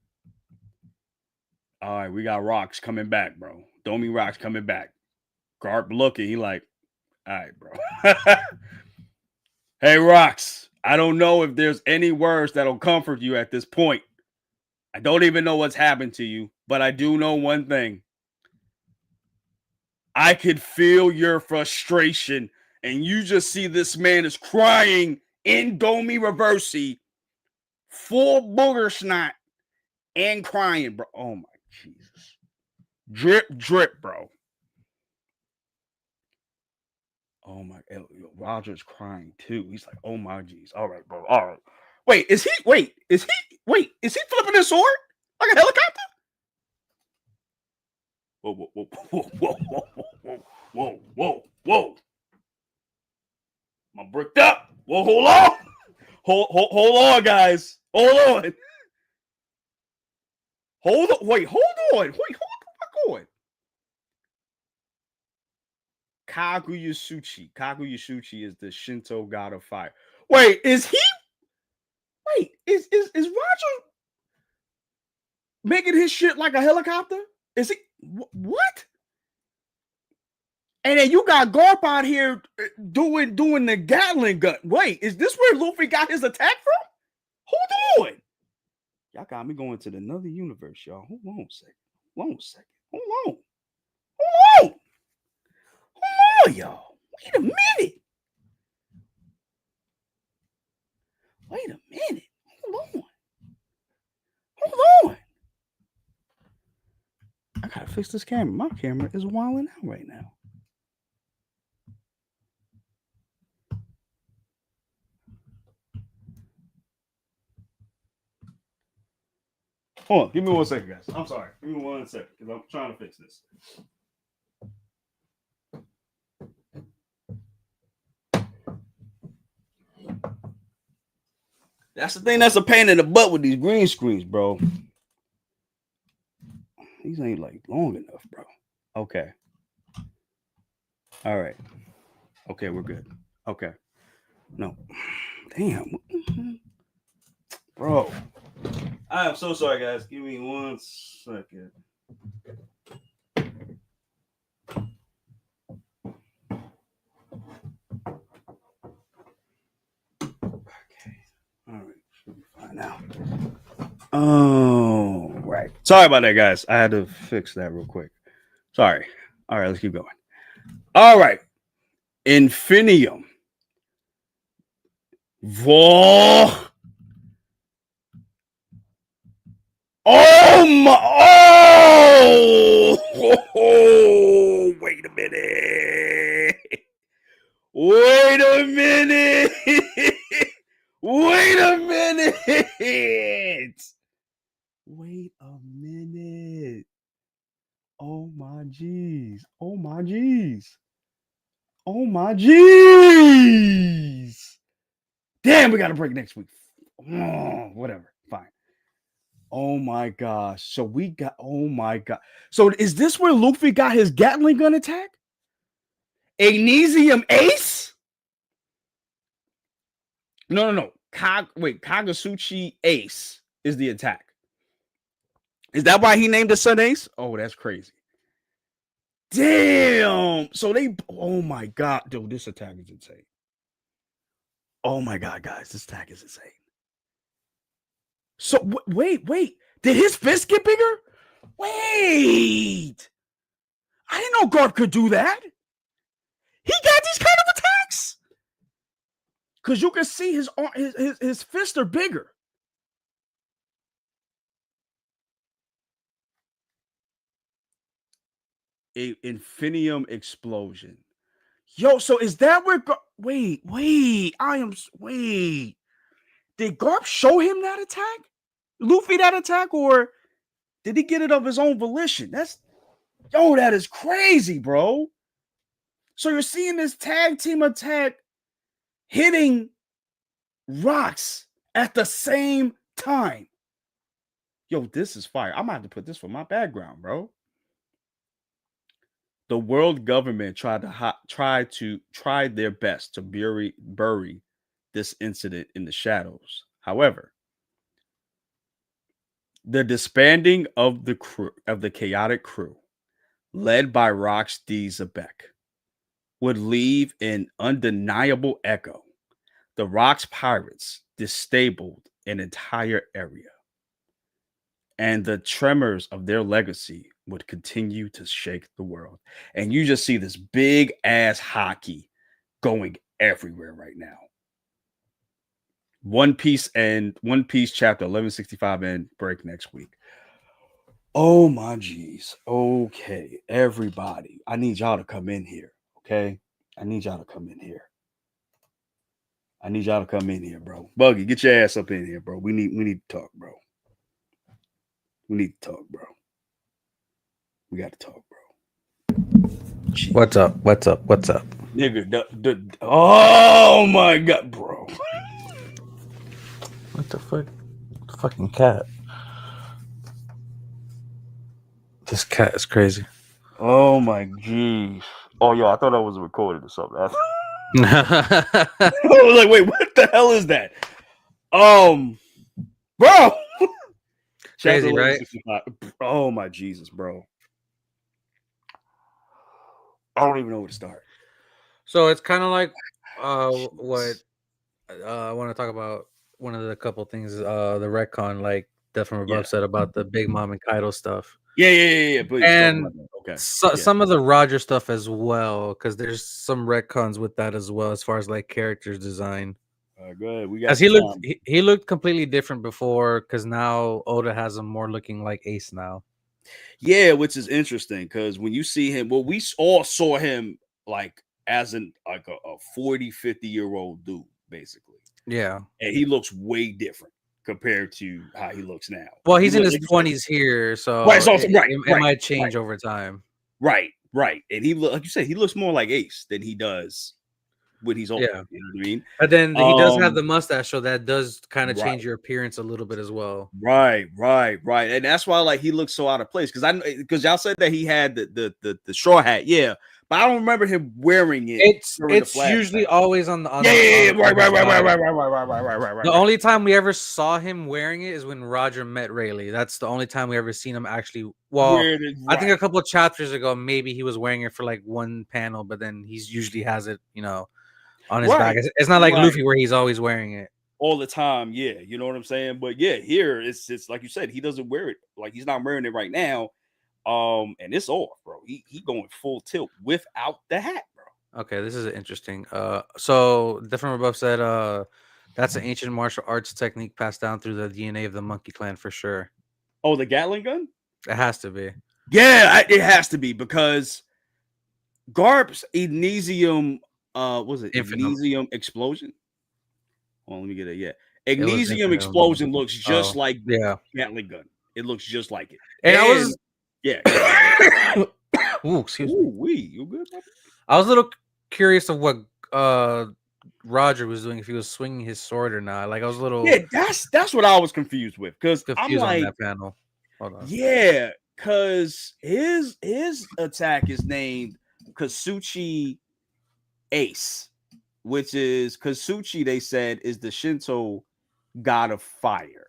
[SPEAKER 1] All right, we got Rocks coming back, bro. Domi Rocks coming back. Garp looking, he like, all right, bro. Hey, Rocks, I don't know if there's any words that'll comfort you at this point. I don't even know what's happened to you, but I do know one thing. I could feel your frustration, and you just see this man is crying in Domi Reversi, full booger snot, and crying, bro. Oh, my Jesus. Drip, bro. Oh, my. Roger's crying, too. He's like, oh, my jeez. All right, bro. All right. Wait, is he flipping his sword like a helicopter? Whoa. I'm bricked up. Whoa, hold on. Hold on, guys. Hold on. Hold on. Wait, hold on. Wait, hold the fuck on. Kaguya-Suchi. Kaguya-Suchi is the Shinto god of fire. Wait, is Roger making his shit like a helicopter? Is he what? And then you got Garp out here doing the Gatling gun. Wait, is this where Luffy got his attack from? Hold on. Y'all got me going to another universe, y'all. Hold on a second. Hold on, y'all. Wait a minute. Hold on. I gotta fix this camera. My camera is wilding out right now. Hold on, give me 1 second, guys. I'm sorry. Give me 1 second because I'm trying to fix this. That's the thing that's a pain in the butt with these green screens, bro. These ain't like long enough, bro. Okay. All right. Okay, we're good. Okay. No. Damn. Bro. I am so sorry, guys. Give me 1 second. Okay. All right. Should be fine now. Oh, right. Sorry about that, guys. I had to fix that real quick. Sorry. All right, let's keep going. All right. Infinium. Whoa. Oh my! Oh! Wait a minute! Wait a minute! Wait a minute! Wait a minute! Oh my jeez! Oh my jeez! Oh my jeez! Damn, we got to break next week. Oh, whatever. Fine. Oh my gosh. So we got, oh my god. So is this where Luffy got his Gatling gun attack? Agnesium Ace? No. Kagasuchi Ace is the attack. Is that why he named his son Ace? Oh, that's crazy. Damn. So they, oh my god, dude, this attack is insane. Oh my god, guys, this attack is insane. So wait. Did his fist get bigger? Wait. I didn't know Garp could do that. He got these kind of attacks. Because you can see his fists are bigger. A Infinium explosion. Yo, so is that where wait. Wait. Did Garp show him that attack? Luffy that attack, or did he get it of his own volition? That is crazy, bro. So you're seeing this tag team attack hitting rocks at the same time. Yo, this is fire. I'm gonna have to put this for my background, bro. The world government tried their best to bury this incident in the shadows. However, the disbanding of the chaotic crew, led by Rox D. Zebek, would leave an undeniable echo. The Rox pirates disabled an entire area, and the tremors of their legacy would continue to shake the world. And you just see this big ass hockey going everywhere right now. One Piece chapter 1165 and break next week. Oh my geez. Okay, everybody, I need y'all to come in here. Okay, I need y'all to come in here. Bro. Buggy, get your ass up in here, bro. We need to talk, bro. We need to talk, bro. We got to talk, bro.
[SPEAKER 2] Jeez. What's up?
[SPEAKER 1] Nigga, oh my god, bro.
[SPEAKER 2] What the fuck? Fucking cat. This cat is crazy.
[SPEAKER 1] Oh my geez. Oh, yo, I thought I was recorded or something. I was like, wait, what the hell is that? Bro.
[SPEAKER 2] Crazy, right?
[SPEAKER 1] Oh my Jesus, bro. I don't even know where to start.
[SPEAKER 2] So it's kind of like what I want to talk about. One of the couple things, the retcon, like Death from Above said about the Big Mom and Kaido stuff.
[SPEAKER 1] Yeah. Please,
[SPEAKER 2] and okay. Some of the Roger stuff as well, because there's some retcons with that as well, as far as like characters design.
[SPEAKER 1] Go ahead.
[SPEAKER 2] Because he looked completely different before, because now Oda has him more looking like Ace now.
[SPEAKER 1] Yeah, which is interesting, because when you see him, well, we all saw him like as a 40, 50-year-old dude, basically.
[SPEAKER 2] Yeah.
[SPEAKER 1] And he looks way different compared to how he looks now.
[SPEAKER 2] Well, he's in his 20s here, so it might change over time.
[SPEAKER 1] Right. And he like you said, he looks more like Ace than he does when he's older.
[SPEAKER 2] Yeah.
[SPEAKER 1] You know what I mean?
[SPEAKER 2] But then he does have the mustache, so that does kind of change your appearance a little bit as well.
[SPEAKER 1] Right. And that's why like he looks so out of place, because y'all said that he had the straw hat, yeah. But I don't remember him wearing it.
[SPEAKER 2] It's usually always on the
[SPEAKER 1] right.
[SPEAKER 2] The only time we ever saw him wearing it is when Roger met Rayleigh. That's the only time we ever seen him actually. Well, I think a couple of chapters ago, maybe he was wearing it for like one panel, but then he's usually has it, on his back. It's not like Luffy where he's always wearing it
[SPEAKER 1] all the time. Yeah, you know what I'm saying. But yeah, here it's like you said, he doesn't wear it. Like he's not wearing it right now. And it's off, bro. He going full tilt without the hat, bro.
[SPEAKER 2] Okay, this is interesting. So Death from Above said, that's an ancient martial arts technique passed down through the DNA of the Monkey Clan for sure.
[SPEAKER 1] Oh, the Gatling gun?
[SPEAKER 2] It has to be.
[SPEAKER 1] Yeah, it has to be, because Garp's Agnesium, Agnesium explosion? Oh, let me get it. Yeah, Agnesium explosion looks just like Gatling gun. It looks just like it.
[SPEAKER 2] And I was.
[SPEAKER 1] Yeah.
[SPEAKER 2] Ooh, excuse me.
[SPEAKER 1] You good?
[SPEAKER 2] I was a little curious of what Roger was doing, if he was swinging his sword or not. Like I was a little
[SPEAKER 1] that's what I was confused with because I'm
[SPEAKER 2] on
[SPEAKER 1] like,
[SPEAKER 2] that panel. Hold on.
[SPEAKER 1] yeah, because his attack is named Kasuchi Ace, which is Kasuchi. They said is the Shinto god of fire,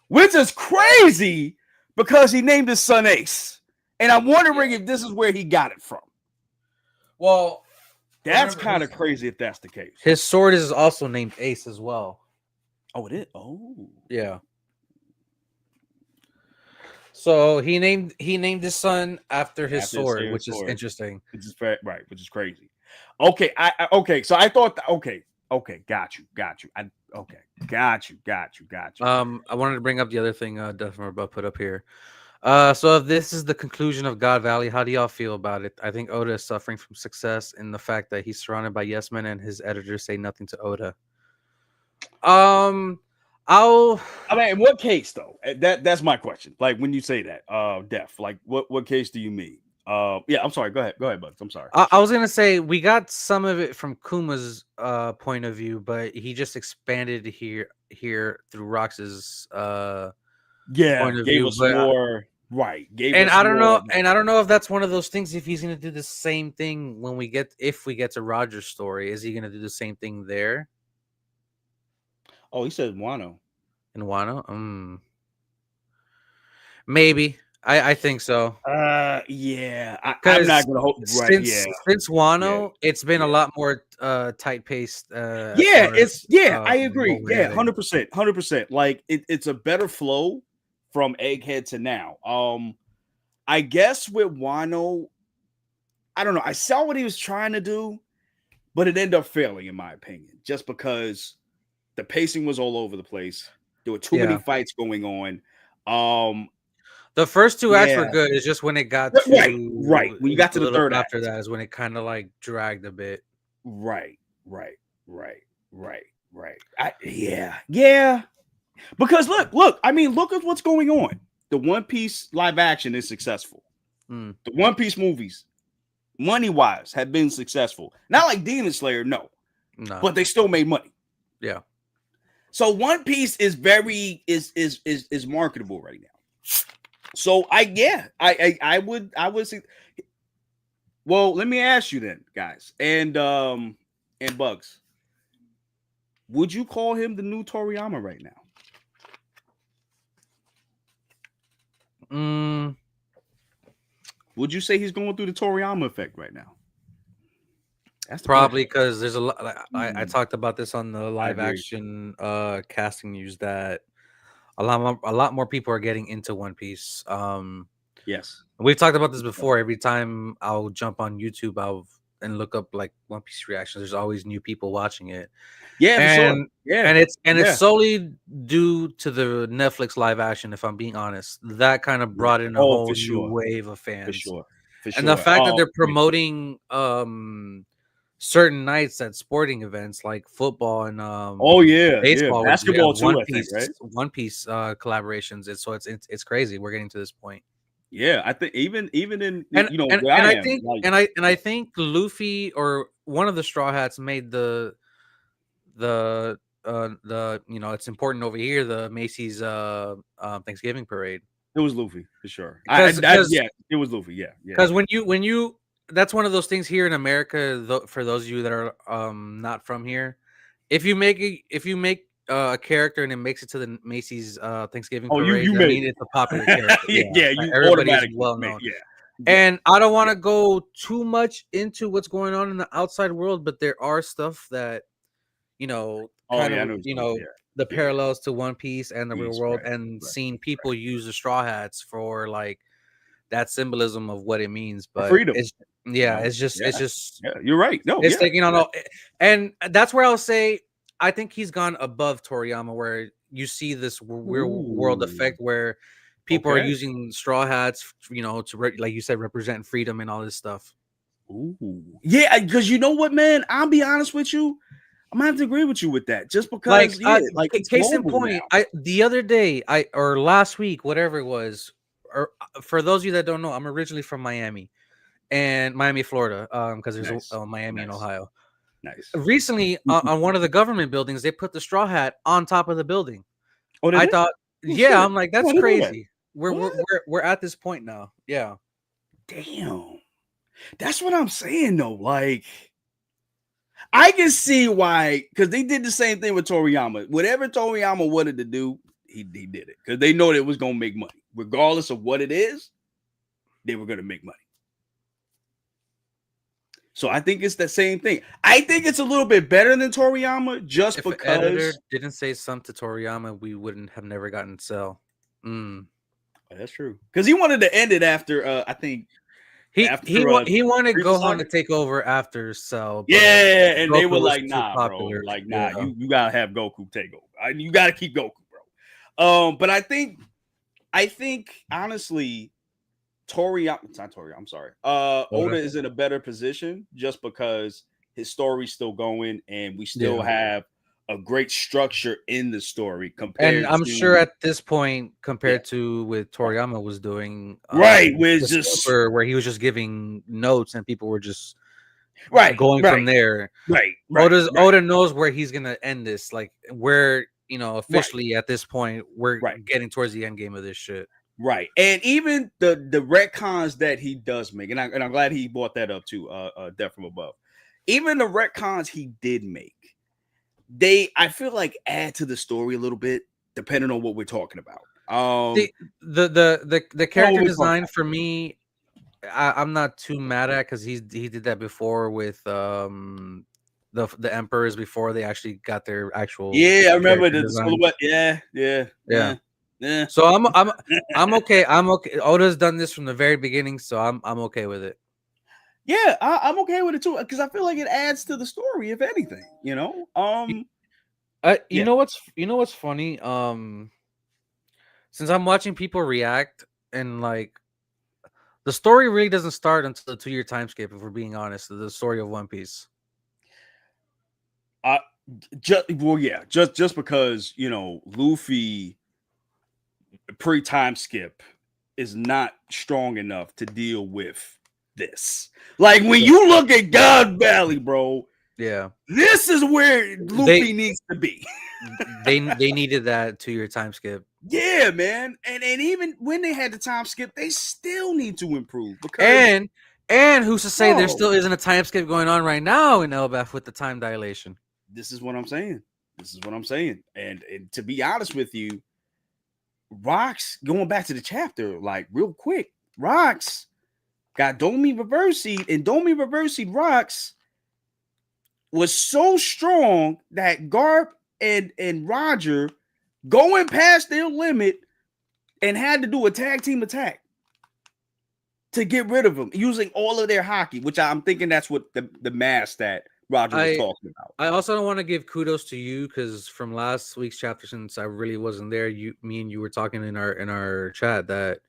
[SPEAKER 1] which is crazy because he named his son Ace, and I'm wondering if this is where he got it from.
[SPEAKER 2] Well,
[SPEAKER 1] that's kind of crazy if that's the case.
[SPEAKER 2] His sword is also named Ace as well.
[SPEAKER 1] Oh, it is. Oh,
[SPEAKER 2] yeah. So he named his son after his sword, which is interesting.
[SPEAKER 1] Which is right, which is crazy. Okay, okay. So I thought okay, got you. Got you.
[SPEAKER 2] I wanted to bring up the other thing Deathmore put up here. So if this is the conclusion of God Valley, how do y'all feel about it? I think Oda is suffering from success in the fact that he's surrounded by yes men and his editors say nothing to Oda.
[SPEAKER 1] I mean, in what case though? That's my question. Like when you say that, Def, like what case do you mean? Yeah, I'm sorry. Go ahead, Bugs. I'm sorry.
[SPEAKER 2] I was gonna say we got some of it from Kuma's point of view, but he just expanded here through Rox's
[SPEAKER 1] point of view. Us more right.
[SPEAKER 2] I don't know if that's one of those things. If he's gonna do the same thing when if we get to Roger's story, is he gonna do the same thing there?
[SPEAKER 1] Oh, he said Wano.
[SPEAKER 2] In Wano? Maybe. I think so.
[SPEAKER 1] Yeah. I'm not gonna hope
[SPEAKER 2] since Wano, it's been a lot more tight paced.
[SPEAKER 1] I agree. 100%. Like it's a better flow from Egghead to now. I guess with Wano, I don't know. I saw what he was trying to do, but it ended up failing, in my opinion, just because the pacing was all over the place. There were too many fights going on.
[SPEAKER 2] The first two acts were good. It's just when it got
[SPEAKER 1] to right. When you got to the third
[SPEAKER 2] after that is when it kind of like dragged a bit.
[SPEAKER 1] Right. Yeah. Because look. I mean, look at what's going on. The One Piece live action is successful. The One Piece movies, money wise, have been successful. Not like Demon Slayer, no, but they still made money.
[SPEAKER 2] Yeah.
[SPEAKER 1] So One Piece is very is marketable right now. So I would say. Well, let me ask you then, guys, and Bugs. Would you call him the new Toriyama right now? Would you say he's going through the Toriyama effect right now?
[SPEAKER 2] That's probably because there's a lot. I talked about this on the live action casting news that a lot more people are getting into One Piece.
[SPEAKER 1] Yes,
[SPEAKER 2] we've talked about this before. Every time I'll jump on YouTube, and look up like One Piece reactions. There's always new people watching it.
[SPEAKER 1] Yeah,
[SPEAKER 2] it's solely due to the Netflix live action. If I'm being honest, that kind of brought in a whole new wave of fans.
[SPEAKER 1] For sure.
[SPEAKER 2] And the fact that they're promoting certain nights at sporting events like football and baseball,
[SPEAKER 1] basketball too.
[SPEAKER 2] One
[SPEAKER 1] Piece,
[SPEAKER 2] right? One Piece collaborations. It's crazy. We're getting to this point.
[SPEAKER 1] Yeah, I think even in
[SPEAKER 2] I think Luffy or one of the Straw Hats made the it's important over here, the Macy's Thanksgiving parade.
[SPEAKER 1] It was Luffy for sure. It was Luffy. Yeah.
[SPEAKER 2] Because when you that's one of those things here in America. For those of you that are not from here, if you make a character and it makes it to the Macy's Thanksgiving parade, it's a popular character. Everybody's well known.
[SPEAKER 1] Yeah.
[SPEAKER 2] And I don't want to go too much into what's going on in the outside world, but there are stuff that the parallels to One Piece and the real world, and seeing people use the Straw Hats for like that symbolism of what it means. But
[SPEAKER 1] freedom.
[SPEAKER 2] It's just
[SPEAKER 1] you're right. No,
[SPEAKER 2] it's taking on all, and that's where I'll say I think he's gone above Toriyama, where you see this real world effect where people are using Straw Hats, to like you said, represent freedom and all this stuff.
[SPEAKER 1] Ooh. Yeah, because you know what, man? I'll be honest with you. I'm gonna have to agree with you with that, just because.
[SPEAKER 2] Case in point, the other day, or last week, whatever it was, or for those of you that don't know, I'm originally from Miami, Florida, because there's Miami and Ohio.
[SPEAKER 1] Nice.
[SPEAKER 2] Recently, on one of the government buildings, they put the straw hat on top of the building.
[SPEAKER 1] Oh,
[SPEAKER 2] I thought,
[SPEAKER 1] shit.
[SPEAKER 2] I'm like, that's
[SPEAKER 1] I didn't know that.
[SPEAKER 2] crazy. We're at this point now. Yeah.
[SPEAKER 1] Damn. That's what I'm saying though. Like, I can see why, because they did the same thing with Toriyama. Whatever Toriyama wanted to do, he did it because they know that it was gonna make money, regardless of what it is. They were gonna make money. So I think it's the same thing. I think it's a little bit better than Toriyama, just
[SPEAKER 2] if
[SPEAKER 1] because
[SPEAKER 2] an editor didn't say something to Toriyama, we wouldn't have never gotten Cell.
[SPEAKER 1] That's true. Because he wanted to end it after I think
[SPEAKER 2] he wanted Gohan to take over after Cell.
[SPEAKER 1] Yeah, and Goku they were like, nah, popular. Bro. Like, nah, yeah. you gotta have Goku take over. You gotta keep Goku, bro. But I think honestly, I'm sorry. Oda is in a better position just because his story's still going and we still have a great structure in the story compared.
[SPEAKER 2] And I'm sure at this point, compared to what Toriyama was doing,
[SPEAKER 1] with just
[SPEAKER 2] where he was just giving notes and people were just going from there. Oda knows where he's gonna end this. Like where officially at this point, we're getting towards the end game of this shit.
[SPEAKER 1] Right, and even the retcons that he does make, and I'm glad he brought that up too. Death from Above, even the retcons he did make, I feel like add to the story a little bit, depending on what we're talking about.
[SPEAKER 2] The character design for me, I'm not too mad at because he did that before with the Emperors before they actually got their actual.
[SPEAKER 1] Yeah, I remember the silhouette. Yeah.
[SPEAKER 2] So I'm okay. I'm okay. Oda's done this from the very beginning, so I'm okay with it.
[SPEAKER 1] Yeah, I'm okay with it too because I feel like it adds to the story, if anything. You know
[SPEAKER 2] what's funny? Since I'm watching people react and like the story really doesn't start until the 2-year time skip. If we're being honest, the story of One Piece.
[SPEAKER 1] Just because Luffy pre-time skip is not strong enough to deal with this. Like when you look at God Valley, bro.
[SPEAKER 2] Yeah,
[SPEAKER 1] this is where Luffy needs to be.
[SPEAKER 2] they needed that 2-year time skip.
[SPEAKER 1] Yeah, man, and even when they had the time skip, they still need to improve. Because
[SPEAKER 2] and who's to say there still isn't a time skip going on right now in Elbaf with the time dilation?
[SPEAKER 1] This is what I'm saying. And to be honest with you, Rocks, going back to the chapter, like real quick, Rocks got Domi Reversied, and Domi Reversied Rocks was so strong that Garp and Roger going past their limit and had to do a tag team attack to get rid of them using all of their hockey, which I'm thinking that's what the mask that Roger was talking about.
[SPEAKER 2] I also don't want to give kudos to you because from last week's chapter, since I really wasn't there, me and you were talking in our chat that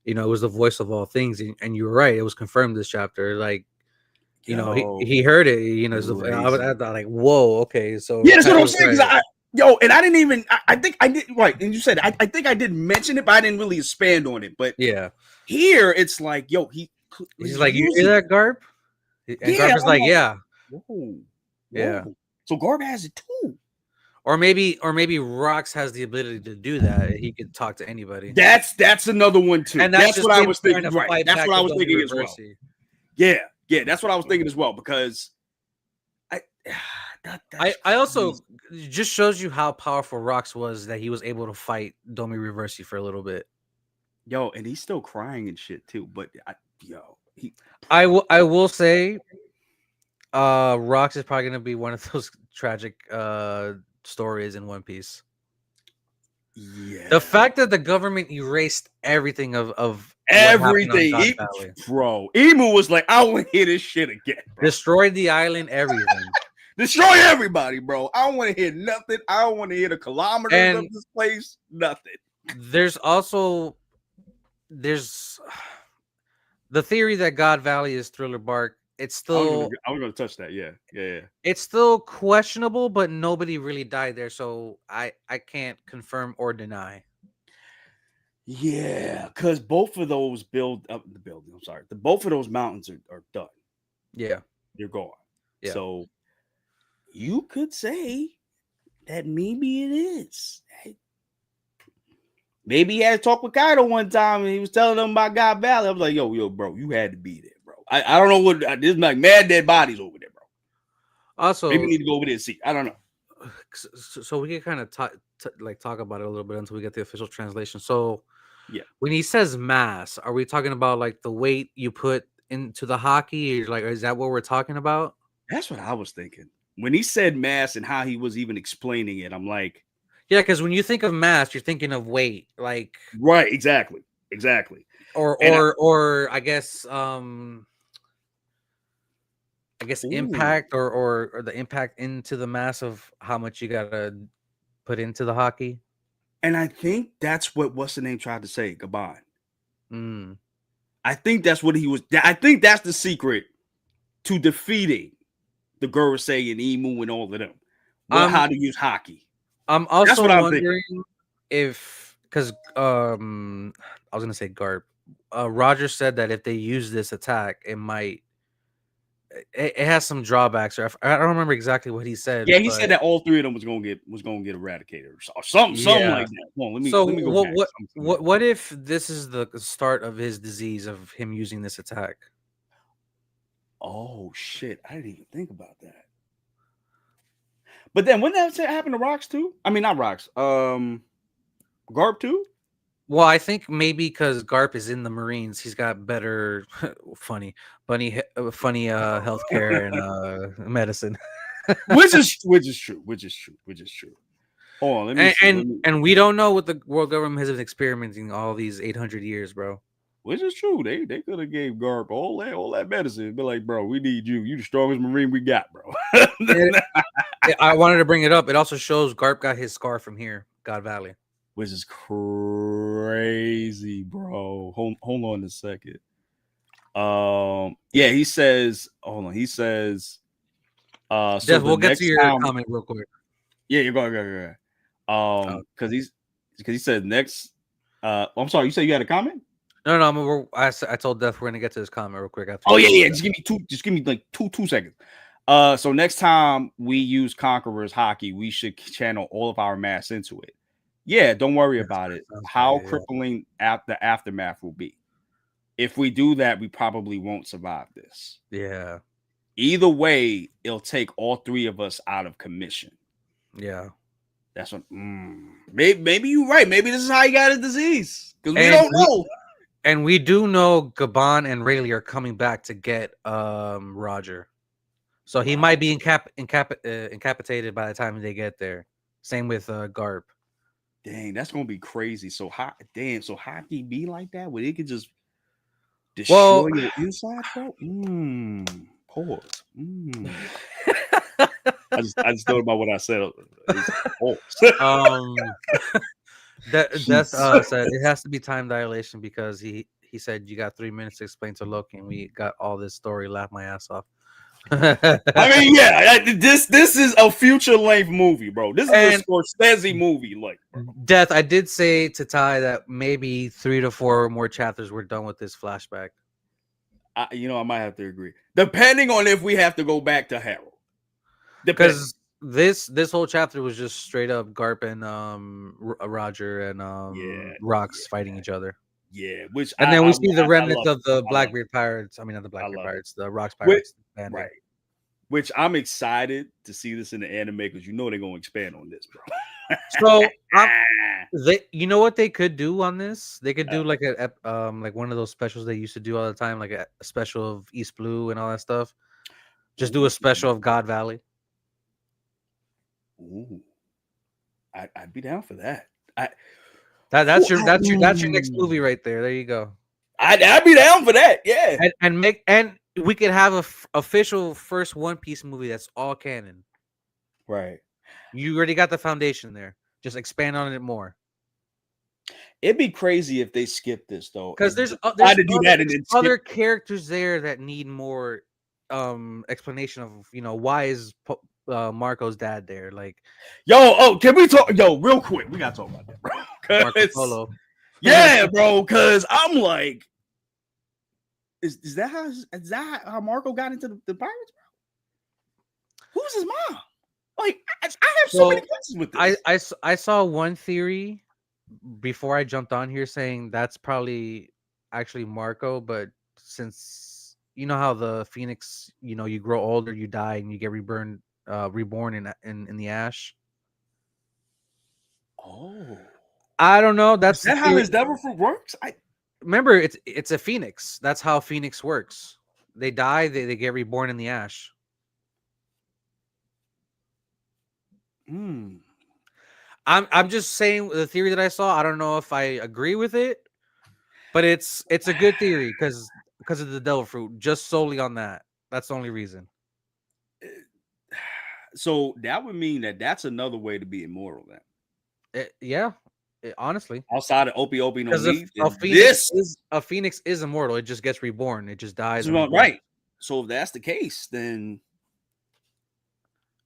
[SPEAKER 2] it was the voice of all things, and you were right. It was confirmed this chapter. Like he heard it. I was like, whoa, okay. So
[SPEAKER 1] yeah, that's what I'm saying. And I didn't even. I think I did right. And you said I think I did mention it, but I didn't really expand on it. But
[SPEAKER 2] yeah,
[SPEAKER 1] here it's like,
[SPEAKER 2] he's like, you hear that, Garp? And Garp is like, yeah.
[SPEAKER 1] Whoa.
[SPEAKER 2] Yeah.
[SPEAKER 1] So Garp has it too.
[SPEAKER 2] Or maybe Rocks has the ability to do that. He could talk to anybody.
[SPEAKER 1] That's another one too. And that's what I was thinking. Right. That's what I was thinking as well. Yeah. That's what I was thinking as well. Because
[SPEAKER 2] I also just shows you how powerful Rocks was that he was able to fight Domi Reversi for a little bit.
[SPEAKER 1] And he's still crying and shit too. But
[SPEAKER 2] I will say. Rocks is probably gonna be one of those tragic stories in One Piece.
[SPEAKER 1] Yeah,
[SPEAKER 2] the fact that the government erased everything of
[SPEAKER 1] everything, bro. Emu was like, "I want to hear this shit again." Bro.
[SPEAKER 2] Destroyed the island, everything.
[SPEAKER 1] Destroy everybody, bro. I don't want to hear nothing. I don't want to hear the kilometers of this place. Nothing.
[SPEAKER 2] There's the theory that God Valley is Thriller Bark. It's still.
[SPEAKER 1] I was going to touch that. Yeah.
[SPEAKER 2] It's still questionable, but nobody really died there, so I can't confirm or deny.
[SPEAKER 1] Yeah, because both of those both of those mountains are done.
[SPEAKER 2] Yeah,
[SPEAKER 1] they're gone.
[SPEAKER 2] Yeah.
[SPEAKER 1] So you could say that maybe it is. Maybe he had to talk with Kaido one time and he was telling them about God Valley. I was like, yo, bro, you had to be there, bro. I don't know what this is, like mad dead bodies over there, bro.
[SPEAKER 2] Also,
[SPEAKER 1] maybe we need to go over there and see. I don't know.
[SPEAKER 2] So we can kind of talk about it a little bit until we get the official translation. So
[SPEAKER 1] yeah,
[SPEAKER 2] when he says mass, are we talking about like the weight you put into the hockey? Or like, is that what we're talking about?
[SPEAKER 1] That's what I was thinking. When he said mass and how he was even explaining it, I'm like,
[SPEAKER 2] yeah, because when you think of mass, you're thinking of weight, like
[SPEAKER 1] right, exactly.
[SPEAKER 2] Or I guess
[SPEAKER 1] Ooh.
[SPEAKER 2] impact or the impact into the mass of how much you gotta put into the hockey.
[SPEAKER 1] And I think that's what's the name tried to say, Gabon.
[SPEAKER 2] Mm.
[SPEAKER 1] I think that's what he was. I think that's the secret to defeating the Gorosei and Emu and all of them. How to use hockey.
[SPEAKER 2] I'm also wondering if, because I was gonna say Garp. Roger said that if they use this attack, it might. It has some drawbacks, or I don't remember exactly what he said.
[SPEAKER 1] Yeah, he said that all three of them was gonna get eradicated or something like that. Come on, let me go back.
[SPEAKER 2] What if this is the start of his disease of him using this attack?
[SPEAKER 1] Oh shit! I didn't even think about that. But then wouldn't that happen to Rocks too? I mean, not Rocks. Garp too.
[SPEAKER 2] Well, I think maybe because Garp is in the Marines, he's got better, funny healthcare and medicine.
[SPEAKER 1] which is true. Hold on, let me see.
[SPEAKER 2] And we don't know what the world government has been experimenting all these 800 years, bro.
[SPEAKER 1] Which is true. They could have gave Garp all that medicine. Be like, bro, we need you. You the strongest Marine we got, bro.
[SPEAKER 2] I wanted to bring it up. It also shows Garp got his scar from here, God Valley.
[SPEAKER 1] Which is crazy, bro. Hold on a second. Yeah, he says, hold on. He says,
[SPEAKER 2] so we'll get to your comment real quick.
[SPEAKER 1] Yeah, you're going. Because he said next. I'm sorry. You said you had a comment?
[SPEAKER 2] No. I told Death we're gonna get to this comment real quick.
[SPEAKER 1] After yeah. Just give me like two seconds. So next time we use Conqueror's hockey, we should channel all of our mass into it. Yeah, don't worry about it. How crippling the aftermath will be. If we do that, we probably won't survive this.
[SPEAKER 2] Yeah.
[SPEAKER 1] Either way, it'll take all three of us out of commission.
[SPEAKER 2] Yeah.
[SPEAKER 1] That's what. Maybe you're right. Maybe this is how he got his disease. Because we don't know.
[SPEAKER 2] And we do know Gabon and Rayleigh are coming back to get Roger. So he might be incapacitated by the time they get there. Same with Garp.
[SPEAKER 1] Dang, that's gonna be crazy. So hockey be like that where it could just destroy your inside, bro. Pause. I just thought about what I said.
[SPEAKER 2] Death said it has to be time dilation because he said you got 3 minutes to explain to Loki, and we got all this story. Laugh my ass off.
[SPEAKER 1] I mean, yeah, this is a future length movie, bro. This is a Scorsese movie, like.
[SPEAKER 2] Death. I did say to Ty that maybe 3 to 4 more chapters were done with this flashback.
[SPEAKER 1] I might have to agree, depending on if we have to go back to Harold.
[SPEAKER 2] Because this whole chapter was just straight up Garp and Roger and Rocks fighting each other.
[SPEAKER 1] Yeah,
[SPEAKER 2] and then we see the remnants of the Blackbeard Pirates. I mean, not the Blackbeard Pirates, the Rocks Pirates.
[SPEAKER 1] Right. Which I'm excited to see this in the anime because they're gonna expand on this, bro.
[SPEAKER 2] So you know what they could do on this? They could do like like one of those specials they used to do all the time, like a special of East Blue and all that stuff. Just do a special of God Valley.
[SPEAKER 1] Ooh, I'd be down for that.
[SPEAKER 2] That's your next movie right there. There you go.
[SPEAKER 1] I'd be down for that. Yeah,
[SPEAKER 2] and we could have a official first One Piece movie that's all canon.
[SPEAKER 1] Right.
[SPEAKER 2] You already got the foundation there. Just expand on it more.
[SPEAKER 1] It'd be crazy if they skip this though,
[SPEAKER 2] because there's other characters there that need more explanation of why is Marco's dad there. Like,
[SPEAKER 1] can we talk? Real quick, we gotta talk about that, bro. Marco Polo. Yeah, bro. Because I'm like, is that how Marco got into the Pirates, bro? Who's his mom? Like, I have so many questions with this.
[SPEAKER 2] I saw one theory before I jumped on here saying that's probably actually Marco, but since you know how the Phoenix, you grow older, you die, and you get reborn in the ash.
[SPEAKER 1] Oh,
[SPEAKER 2] I don't know.
[SPEAKER 1] is
[SPEAKER 2] That's the
[SPEAKER 1] that how
[SPEAKER 2] theory.
[SPEAKER 1] his devil fruit works?
[SPEAKER 2] Remember, it's a phoenix. That's how Phoenix works. They die, they get reborn in the ash.
[SPEAKER 1] Hmm.
[SPEAKER 2] I'm just saying the theory that I saw. I don't know if I agree with it, but it's a good theory because of the devil fruit. Just solely on that. That's the only reason.
[SPEAKER 1] So that would mean that that's another way to be immortal then.
[SPEAKER 2] Honestly,
[SPEAKER 1] Outside of Opie no
[SPEAKER 2] because if
[SPEAKER 1] leaf,
[SPEAKER 2] a phoenix is immortal, it just gets reborn. It just dies and reborn.
[SPEAKER 1] right. So if that's the case, then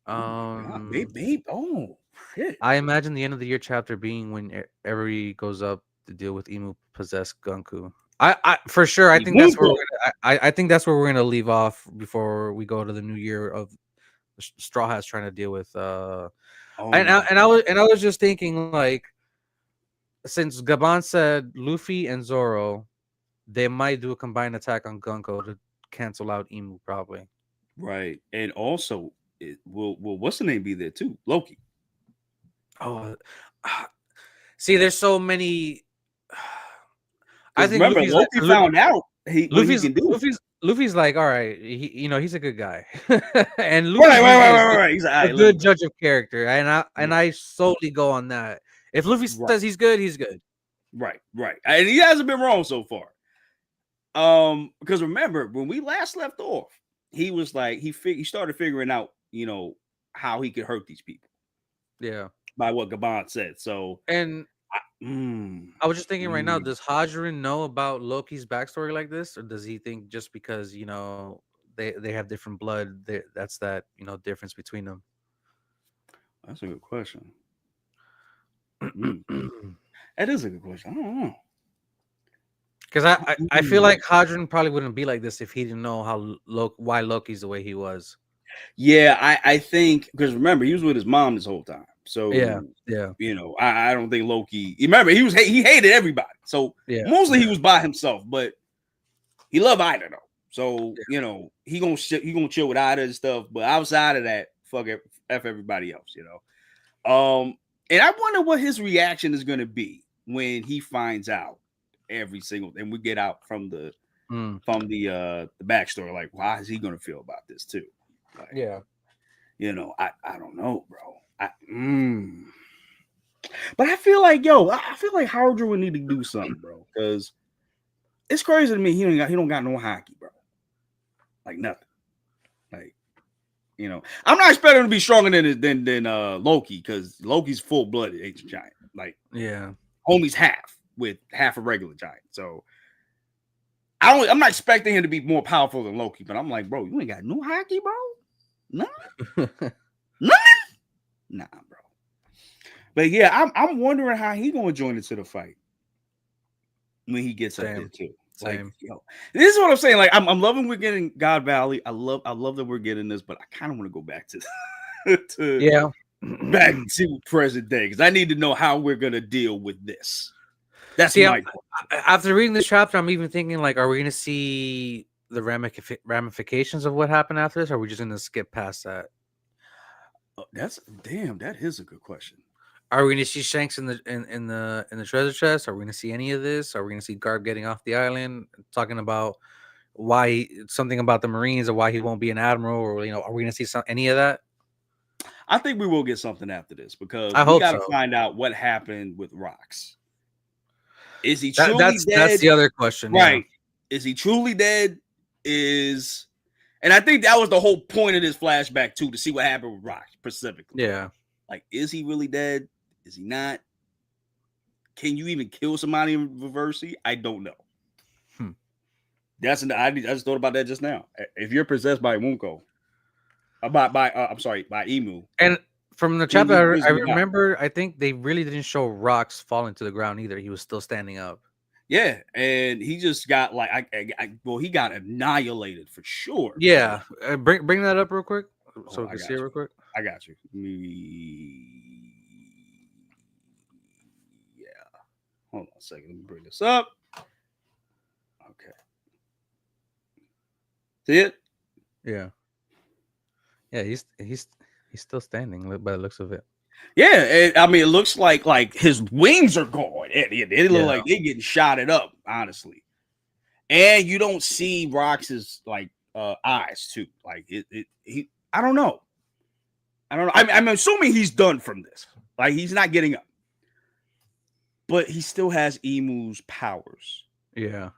[SPEAKER 1] maybe. Oh shit!
[SPEAKER 2] I imagine the end of the year chapter being when Eri goes up to deal with Emu possessed Gunku. I for sure. I think that's where I think that's where we're gonna leave off before we go to the new year of Straw Hats trying to deal with. I was just thinking, like, since Gaban said Luffy and Zoro, they might do a combined attack on Gunko to cancel out Emu, probably.
[SPEAKER 1] Right, and also, will what's the name be there too? Loki.
[SPEAKER 2] Oh, see, there's so many.
[SPEAKER 1] I think remember, Loki found out what he can do.
[SPEAKER 2] Luffy's like, all right, he's a good guy, and
[SPEAKER 1] Luffy's right. He's
[SPEAKER 2] a good judge of character, and I solely go on that. If Luffy says he's good, he's good.
[SPEAKER 1] Right, and he hasn't been wrong so far. Because remember when we last left off, he was like he started figuring out, how he could hurt these people.
[SPEAKER 2] Yeah,
[SPEAKER 1] by what Gaban said. So,
[SPEAKER 2] and I was just thinking right now, does Hajirin know about Loki's backstory like this, or does he think just because they have different blood, that's that difference between them?
[SPEAKER 1] That's a good question. That is a good question. I don't know.
[SPEAKER 2] Because I feel like Hajirin probably wouldn't be like this if he didn't know why Loki's the way he was.
[SPEAKER 1] Yeah, I think because remember he was with his mom this whole time. So
[SPEAKER 2] yeah.
[SPEAKER 1] I don't think Loki. Remember he hated everybody. So mostly he was by himself, but he loved Ida though. So he gonna chill with Ida and stuff. But outside of that, f everybody else. And I wonder what his reaction is gonna be when he finds out every single. And we get out from the backstory. Like, well, how is he gonna feel about this too? Like, I don't know, bro. But I feel like Hajirin would need to do something, bro, because it's crazy to me. He don't got no hockey, bro. Like nothing. Like, I'm not expecting him to be stronger than Loki, because Loki's full-blooded ancient giant. Like, homie's half a regular giant. So I'm not expecting him to be more powerful than Loki, but I'm like, bro, you ain't got no hockey, bro. Nothing. Nah, bro. But yeah, I'm wondering how he gonna join into the fight when he gets up there too. Like, this is what I'm saying. Like, I'm loving we're getting God Valley. I love that we're getting this, but I kind of want to go back to back to present day, because I need to know how we're gonna deal with this. That's my point.
[SPEAKER 2] After reading this chapter, I'm even thinking, like, are we gonna see the ramifications of what happened after this, or are we just gonna skip past that?
[SPEAKER 1] That is a good question.
[SPEAKER 2] Are we gonna see Shanks in the treasure chest? Are we gonna see any of this? Are we gonna see Garp getting off the island, talking about something about the Marines, or why he won't be an admiral, or are we gonna see any of that?
[SPEAKER 1] I think we will get something after this, because we got to find out what happened with Rox. Is he truly dead?
[SPEAKER 2] That's the other question,
[SPEAKER 1] right? Is he truly dead? And I think that was the whole point of this flashback too, to see what happened with Rox specifically.
[SPEAKER 2] Yeah,
[SPEAKER 1] like, is he really dead? Is he not? Can you even kill somebody in Reversi? I don't know. I just thought about that just now. If you're possessed by Wunko, by Emu,
[SPEAKER 2] and from the chapter I remember, I think they really didn't show Rox falling to the ground either. He was still standing up.
[SPEAKER 1] Yeah, and he just got he got annihilated for sure.
[SPEAKER 2] Yeah, bring that up real quick so we can see it real quick.
[SPEAKER 1] I got you. Yeah. Hold on a second. Let me bring this up. Okay. See it?
[SPEAKER 2] Yeah. Yeah, he's still standing by the looks of it.
[SPEAKER 1] Yeah, I mean, it looks like his wings are gone. They look like they're getting shotted up, honestly. And you don't see Rox's like eyes too. Like he I don't know. I'm assuming he's done from this. Like he's not getting up. But he still has Emu's powers.
[SPEAKER 2] Yeah.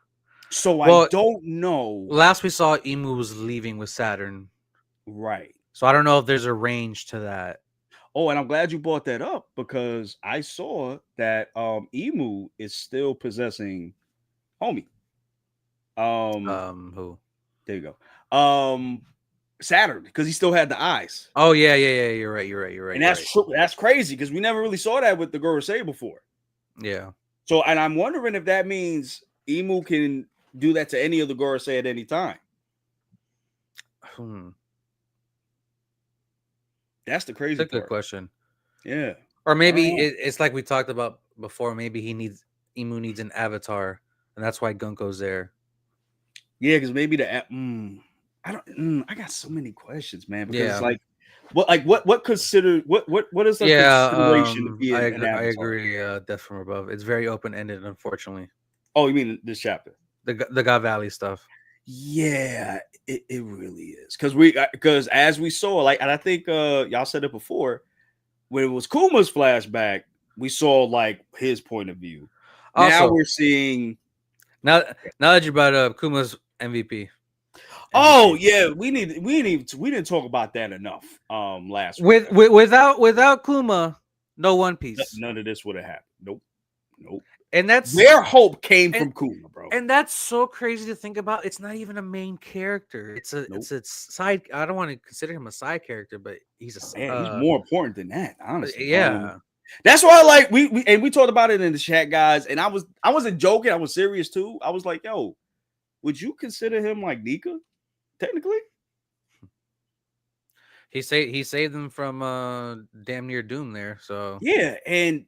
[SPEAKER 1] So I don't know.
[SPEAKER 2] Last we saw, Emu was leaving with Saturn.
[SPEAKER 1] Right.
[SPEAKER 2] So I don't know if there's a range to that.
[SPEAKER 1] Oh, and I'm glad you brought that up because I saw that Emu is still possessing Homie.
[SPEAKER 2] Who?
[SPEAKER 1] There you go. Saturn, because he still had the eyes.
[SPEAKER 2] Oh yeah. You're right.
[SPEAKER 1] And that's true. That's crazy because we never really saw that with the Gorosei before.
[SPEAKER 2] Yeah.
[SPEAKER 1] So, and I'm wondering if that means Emu can do that to any of the Gorosei at any time. That's the crazy
[SPEAKER 2] That's a
[SPEAKER 1] part.
[SPEAKER 2] good question.
[SPEAKER 1] Yeah.
[SPEAKER 2] Or maybe it's like we talked about before. Maybe Emu needs an avatar, and that's why Gunko's there.
[SPEAKER 1] Yeah, because maybe I got so many questions, man. Because what considered what is the consideration to be an avatar?
[SPEAKER 2] I agree. Death from Above. It's very open ended, unfortunately.
[SPEAKER 1] Oh, you mean this chapter?
[SPEAKER 2] The God Valley stuff.
[SPEAKER 1] Yeah, it really is because as we saw, and I think y'all said it before, when it was Kuma's flashback, we saw like his point of view. Also, now we're seeing
[SPEAKER 2] now that you brought up Kuma's MVP.
[SPEAKER 1] Oh yeah, we didn't talk about that enough. Last
[SPEAKER 2] week. Without Kuma, no One Piece.
[SPEAKER 1] None of this would have happened. Nope.
[SPEAKER 2] And that's
[SPEAKER 1] their hope came from Kuma, bro.
[SPEAKER 2] And that's so crazy to think about. It's not even a main character. It's a side. I don't want to consider him a side character, but he's
[SPEAKER 1] he's more important than that, honestly.
[SPEAKER 2] Yeah.
[SPEAKER 1] That's why we talked about it in the chat, guys. And I wasn't joking. I was serious too. I was like, yo, would you consider him like Nika? Technically,
[SPEAKER 2] he saved them from damn near doom there. So
[SPEAKER 1] yeah, and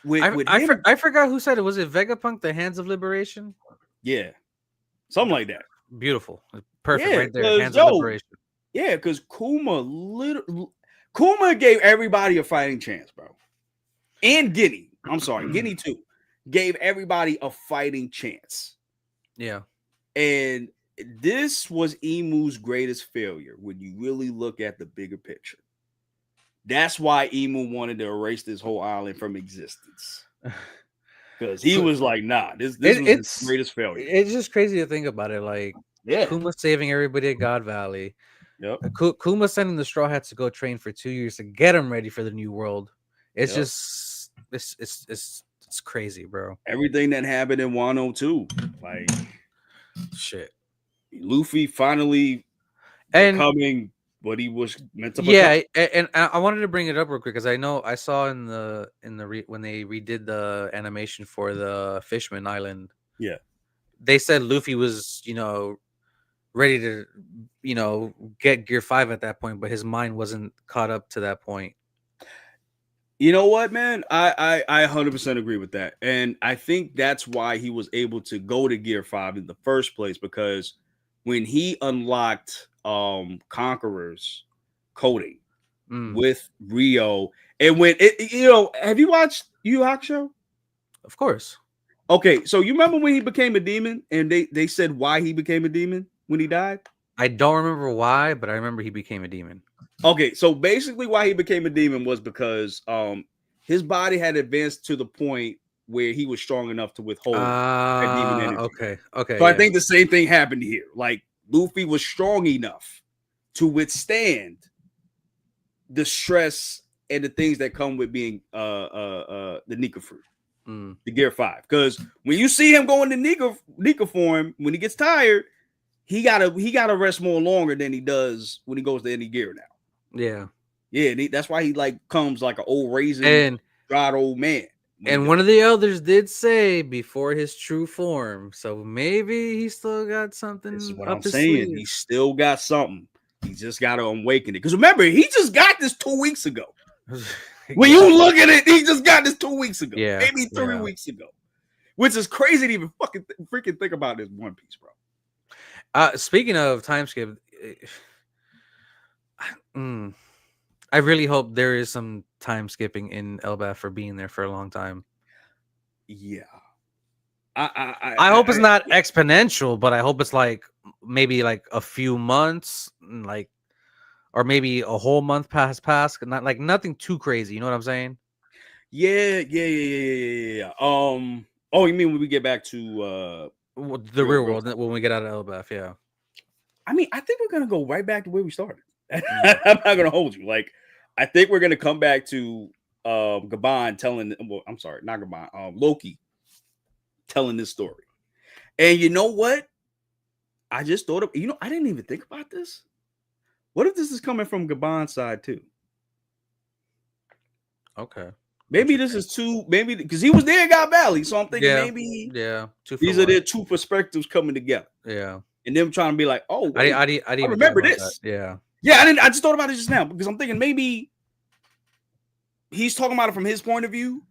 [SPEAKER 2] I forgot who said it. Was it Vegapunk, the Hands of Liberation?
[SPEAKER 1] Yeah, something like that.
[SPEAKER 2] Beautiful, perfect, right there. Hands of Liberation.
[SPEAKER 1] Yeah, because Kuma gave everybody a fighting chance, bro. And Guinea, I'm sorry, Guinea too, gave everybody a fighting chance.
[SPEAKER 2] Yeah,
[SPEAKER 1] and this was Emu's greatest failure when you really look at the bigger picture. That's why Emu wanted to erase this whole island from existence. Because he was like, nah, this was his greatest failure.
[SPEAKER 2] It's just crazy to think about it. Like, Kuma saving everybody at God Valley.
[SPEAKER 1] Yep.
[SPEAKER 2] Kuma sending the Straw Hats to go train for 2 years to get them ready for the new world. It's just it's crazy, bro.
[SPEAKER 1] Everything that happened in Wano too. Like
[SPEAKER 2] shit.
[SPEAKER 1] Luffy finally becoming what he was meant to become.
[SPEAKER 2] Yeah, and I wanted to bring it up real quick because I know I saw in the when they redid the animation for the Fishman Island.
[SPEAKER 1] Yeah,
[SPEAKER 2] they said Luffy was ready to get Gear 5 at that point, but his mind wasn't caught up to that point.
[SPEAKER 1] You know what, man? I 100% agree with that, and I think that's why he was able to go to Gear 5 in the first place, because when he unlocked Conqueror's coding with Rio, and when have you watched Yu Hakusho?
[SPEAKER 2] Of course.
[SPEAKER 1] Okay, so you remember when he became a demon, and they said why he became a demon when he died?
[SPEAKER 2] I don't remember why, but I remember he became a demon.
[SPEAKER 1] Okay, so basically why he became a demon was because his body had advanced to the point where he was strong enough to withhold that demon energy.
[SPEAKER 2] Okay.
[SPEAKER 1] So I think the same thing happened here. Like Luffy was strong enough to withstand the stress and the things that come with being the Nika fruit, the Gear 5. Because when you see him go into Nika form, when he gets tired, he gotta rest more longer than he does when he goes to any gear now. Yeah, that's why he comes like an old raisin and dried old man.
[SPEAKER 2] And one of the elders did say before his true form, so maybe he still got something.
[SPEAKER 1] This is what I'm saying. He still got something. He just got to awaken it. Because remember, he just got this 2 weeks ago. When you look at it, he just got this 2 weeks ago.
[SPEAKER 2] Yeah,
[SPEAKER 1] maybe 3 weeks ago. Which is crazy to even freaking think about this One Piece, bro.
[SPEAKER 2] Speaking of time skip, I really hope there is some time skipping in Elbaf for being there for a long time.
[SPEAKER 1] Yeah.
[SPEAKER 2] I hope it's not exponential, but I hope it's like maybe like a few months, like, or maybe a whole month past, not like nothing too crazy. You know what I'm saying?
[SPEAKER 1] Yeah. Oh, you mean when we get back to
[SPEAKER 2] the real world when we get out of Elbaf? Yeah.
[SPEAKER 1] I mean, I think we're gonna go right back to where we started. I'm not gonna hold you. Like, I think we're gonna come back to Gabon telling. Well, I'm sorry, not Gabon. Loki telling this story. And you know what? I just thought of. I didn't even think about this. What if this is coming from Gabon's side too?
[SPEAKER 2] Okay.
[SPEAKER 1] Maybe this is two. Maybe because he was there in God Valley, so I'm thinking maybe these are their two perspectives coming together.
[SPEAKER 2] Yeah.
[SPEAKER 1] And them trying to be like, oh, wait,
[SPEAKER 2] I
[SPEAKER 1] remember this.
[SPEAKER 2] That.
[SPEAKER 1] Yeah. I just thought about it just now because I'm thinking maybe he's talking about it from his point of view,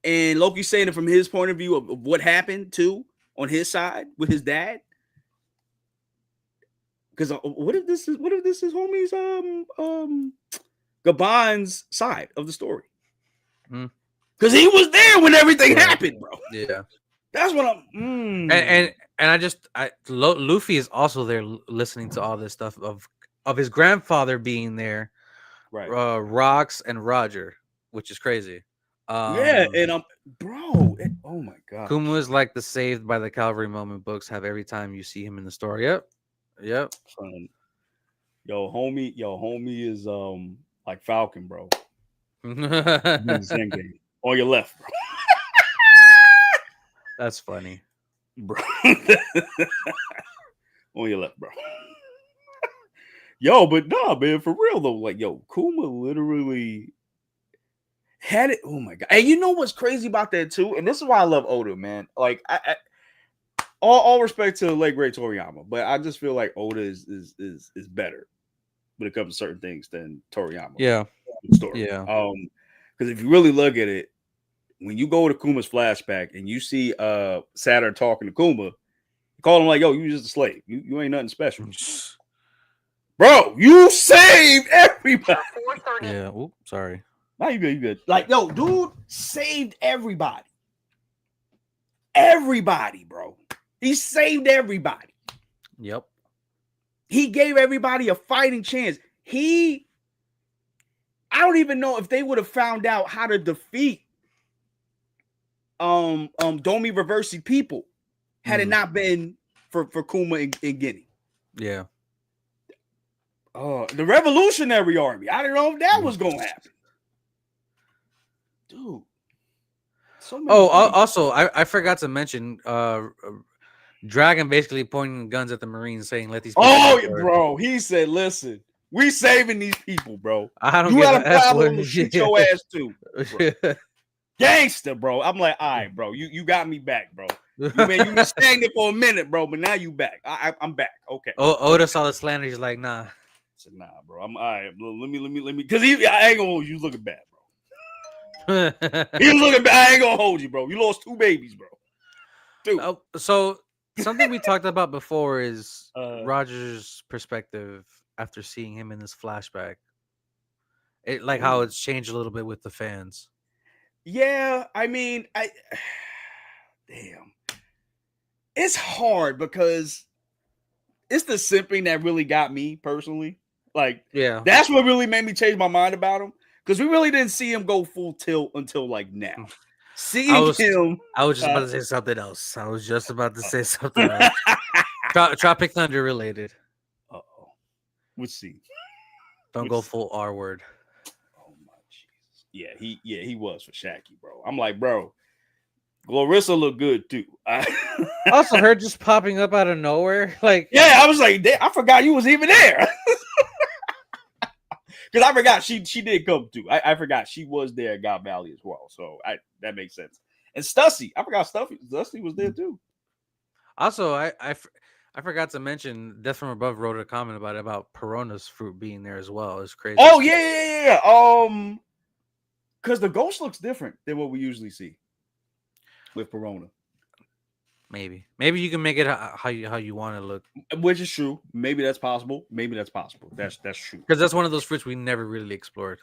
[SPEAKER 1] and Loki's saying it from his point of view of what happened too on his side with his dad. Because what if this is homie's Gabon's side of the story? Because he was there when everything happened, bro.
[SPEAKER 2] Yeah,
[SPEAKER 1] that's what I'm.
[SPEAKER 2] And Luffy is also there listening to all this stuff of his grandfather being there,
[SPEAKER 1] right?
[SPEAKER 2] Rocks and Roger, which is crazy.
[SPEAKER 1] And bro, oh my god,
[SPEAKER 2] Kuma is like the Saved by the Cavalry moment books have every time you see him in the story. Yep.
[SPEAKER 1] Yo, homie is like Falcon, bro. On your left, bro.
[SPEAKER 2] That's funny,
[SPEAKER 1] bro. On your left, bro. Yo, but nah, man, for real though, like, yo, Kuma literally had it. Oh my god! And you know what's crazy about that too? And this is why I love Oda, man. Like, all respect to late great Toriyama, but I just feel like Oda is better when it comes to certain things than Toriyama.
[SPEAKER 2] Yeah.
[SPEAKER 1] Story. Yeah. Because if you really look at it, when you go to Kuma's flashback and you see Saturn talking to Kuma, you call him like, yo, you just a slave. You ain't nothing special. Bro, you saved everybody.
[SPEAKER 2] Yeah. Oops, sorry.
[SPEAKER 1] Now you good. Like, yo, dude saved everybody. Everybody, bro. He saved everybody.
[SPEAKER 2] Yep.
[SPEAKER 1] He gave everybody a fighting chance. I don't even know if they would have found out how to defeat Domi Reversi people had it not been for Kuma and Guinea.
[SPEAKER 2] Yeah.
[SPEAKER 1] The Revolutionary Army. I don't know if that was gonna happen. Dude.
[SPEAKER 2] Also, I forgot to mention Dragon basically pointing guns at the Marines saying, let these people
[SPEAKER 1] bro. He said, listen, we saving these people, bro.
[SPEAKER 2] I don't
[SPEAKER 1] you
[SPEAKER 2] got
[SPEAKER 1] a problem to shoot your ass too. Gangster, bro. I'm like, all right, bro. You got me back, bro. You been stagnant for a minute, bro, but now you back. I'm back. Okay.
[SPEAKER 2] Oda saw the slander. He's like, nah.
[SPEAKER 1] I said, nah, bro. I'm all right. Let me. Because I ain't gonna hold you. Looking bad, bro. He was looking bad. I ain't gonna hold you, bro. You lost 2 babies, bro. Dude.
[SPEAKER 2] So something we talked about before is Roger's perspective after seeing him in this flashback. It like how it's changed a little bit with the fans.
[SPEAKER 1] Yeah, I mean, damn. It's hard because it's the simping that really got me personally. Like,
[SPEAKER 2] yeah,
[SPEAKER 1] that's what really made me change my mind about him. Because we really didn't see him go full tilt until like now.
[SPEAKER 2] I was just about to say something else. I was just about to say something else. Tropic Thunder related.
[SPEAKER 1] Uh-oh. Let's see.
[SPEAKER 2] Don't go full R word.
[SPEAKER 1] Oh my Jesus. Yeah, he was for Shaggy, bro. I'm like, bro, Clarissa looked good too.
[SPEAKER 2] Also, her just popping up out of nowhere. Like,
[SPEAKER 1] yeah, I was like, I forgot you was even there. Because I forgot she did come too. I forgot she was there at God Valley as well. So that makes sense. And Stussy, I forgot Stussy was there too.
[SPEAKER 2] Also, I I forgot to mention Death from Above wrote a comment about Perona's fruit being there as well. It's crazy.
[SPEAKER 1] Oh yeah. Because the ghost looks different than what we usually see with Perona.
[SPEAKER 2] Maybe you can make it how you want to look,
[SPEAKER 1] which is true. Maybe that's possible. That's true.
[SPEAKER 2] Because that's one of those fruits we never really explored.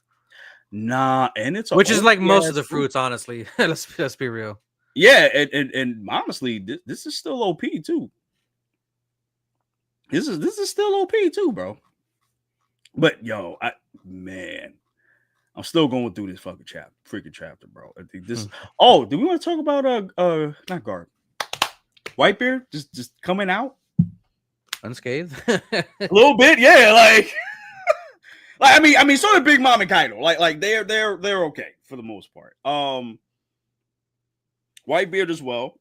[SPEAKER 1] Nah, and it's
[SPEAKER 2] which is like most of the fruits, honestly. let's be real.
[SPEAKER 1] Yeah, and honestly, this is still OP too. This is still OP too, bro. But yo, I'm still going through this freaking chapter, bro. I think this. Oh, do we want to talk about not Garp, Whitebeard just coming out
[SPEAKER 2] unscathed
[SPEAKER 1] a little bit? Yeah, like I mean, sort of Big Mom and Kaido, like they're okay for the most part. Whitebeard as well,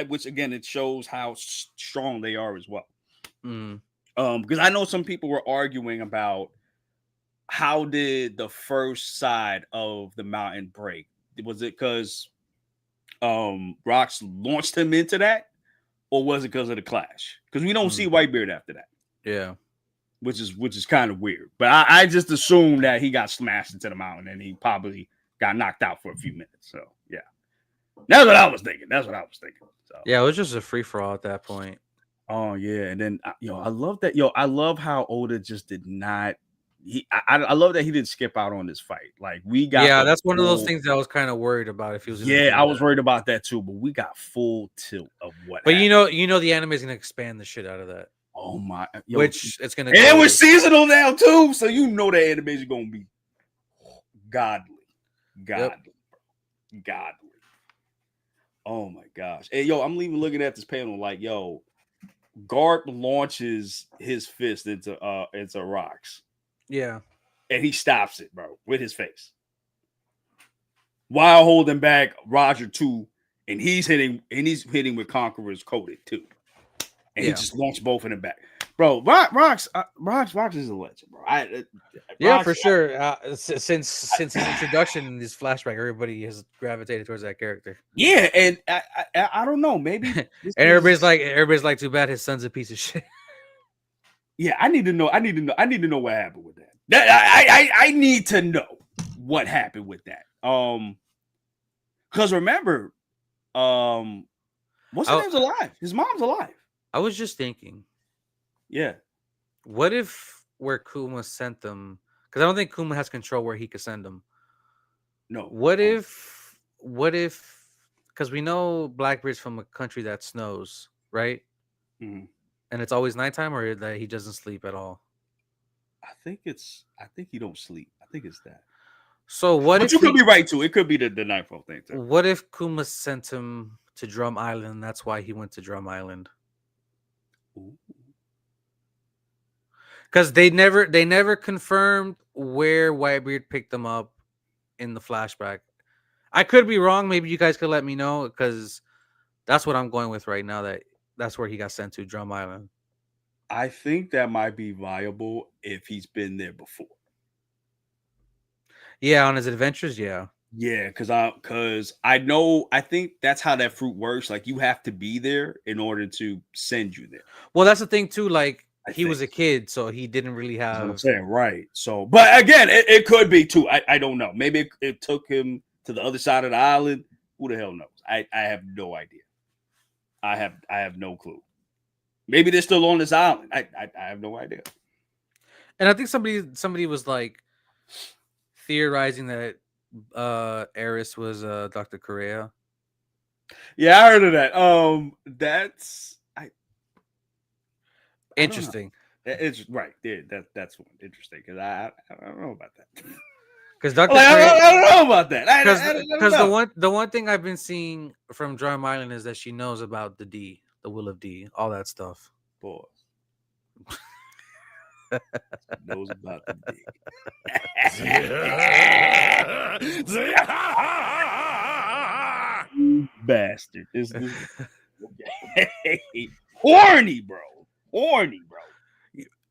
[SPEAKER 1] which again it shows how strong they are as well. Because I know some people were arguing about how did the first side of the mountain break? Was it because Rocks launched him into that, or was it because of the clash? Because we don't see Whitebeard after that.
[SPEAKER 2] Yeah,
[SPEAKER 1] which is kind of weird. But I just assumed that he got smashed into the mountain and he probably got knocked out for a few minutes. So yeah, that's what I was thinking. So
[SPEAKER 2] yeah, it was just a free for all at that point.
[SPEAKER 1] Oh yeah, and then I love that. I love how Oda just did not. I love that he didn't skip out on this fight. Like we got.
[SPEAKER 2] Yeah, that's one of those things that I was kind of worried about if he was.
[SPEAKER 1] Yeah, I was worried about that too. But we got full tilt of what.
[SPEAKER 2] But happened. The anime is gonna expand the shit out of that.
[SPEAKER 1] Oh my!
[SPEAKER 2] Which it's gonna.
[SPEAKER 1] And we're seasonal now too, so the animation gonna be godly. Oh my gosh! Hey, I'm even looking at this panel like, Garp launches his fist into Rocks.
[SPEAKER 2] Yeah.
[SPEAKER 1] And he stops it, bro, with his face. While holding back Roger too, and he's hitting with Conqueror's Coded too. And he just launched both of them back. Bro, Rocks is a legend, bro.
[SPEAKER 2] For sure. Since his introduction in this flashback, everybody has gravitated towards that character.
[SPEAKER 1] Yeah, and I don't know, maybe.
[SPEAKER 2] And everybody's like, too bad his son's a piece of shit.
[SPEAKER 1] Yeah, I need to know what happened with that. I need to know what happened with that. Because remember, what's his name's alive? His mom's alive.
[SPEAKER 2] I was just thinking.
[SPEAKER 1] Yeah.
[SPEAKER 2] What if where Kuma sent them? Because I don't think Kuma has control where he could send them.
[SPEAKER 1] No.
[SPEAKER 2] What if? Because we know Blackbeard's from a country that snows, right?
[SPEAKER 1] Mm-hmm.
[SPEAKER 2] And it's always nighttime, or that he doesn't sleep at all.
[SPEAKER 1] I think he don't sleep. I think it's that.
[SPEAKER 2] So what? But
[SPEAKER 1] you could be right too. It could be the nightfall thing too.
[SPEAKER 2] What if Kuma sent him to Drum Island? And that's why he went to Drum Island. Because they never confirmed where Whitebeard picked them up in the flashback. I could be wrong. Maybe you guys could let me know, because that's what I'm going with right now. That's where he got sent to, Drum Island.
[SPEAKER 1] I think that might be viable if he's been there before.
[SPEAKER 2] Yeah, on his adventures, yeah.
[SPEAKER 1] Yeah, because I think that's how that fruit works. Like, you have to be there in order to send you there.
[SPEAKER 2] Well, that's the thing too. Like, he was a kid, so he didn't really have.
[SPEAKER 1] That's what I'm saying, right? So, but again, it could be too. I don't know. Maybe it took him to the other side of the island. Who the hell knows? I have no idea. I have no clue. Maybe they're still on this island. I have no idea.
[SPEAKER 2] And I think somebody was like theorizing that Eris was Dr. Correa.
[SPEAKER 1] Yeah, I heard of that. That's
[SPEAKER 2] interesting.
[SPEAKER 1] It's right. Yeah, that's interesting, because I don't know about that.
[SPEAKER 2] Because Dr.
[SPEAKER 1] I don't know about that.
[SPEAKER 2] Because the one thing I've been seeing from Drum Island is that she knows about the will of D, all that stuff.
[SPEAKER 1] Boy. Knows about the D. Bastard. This horny, bro.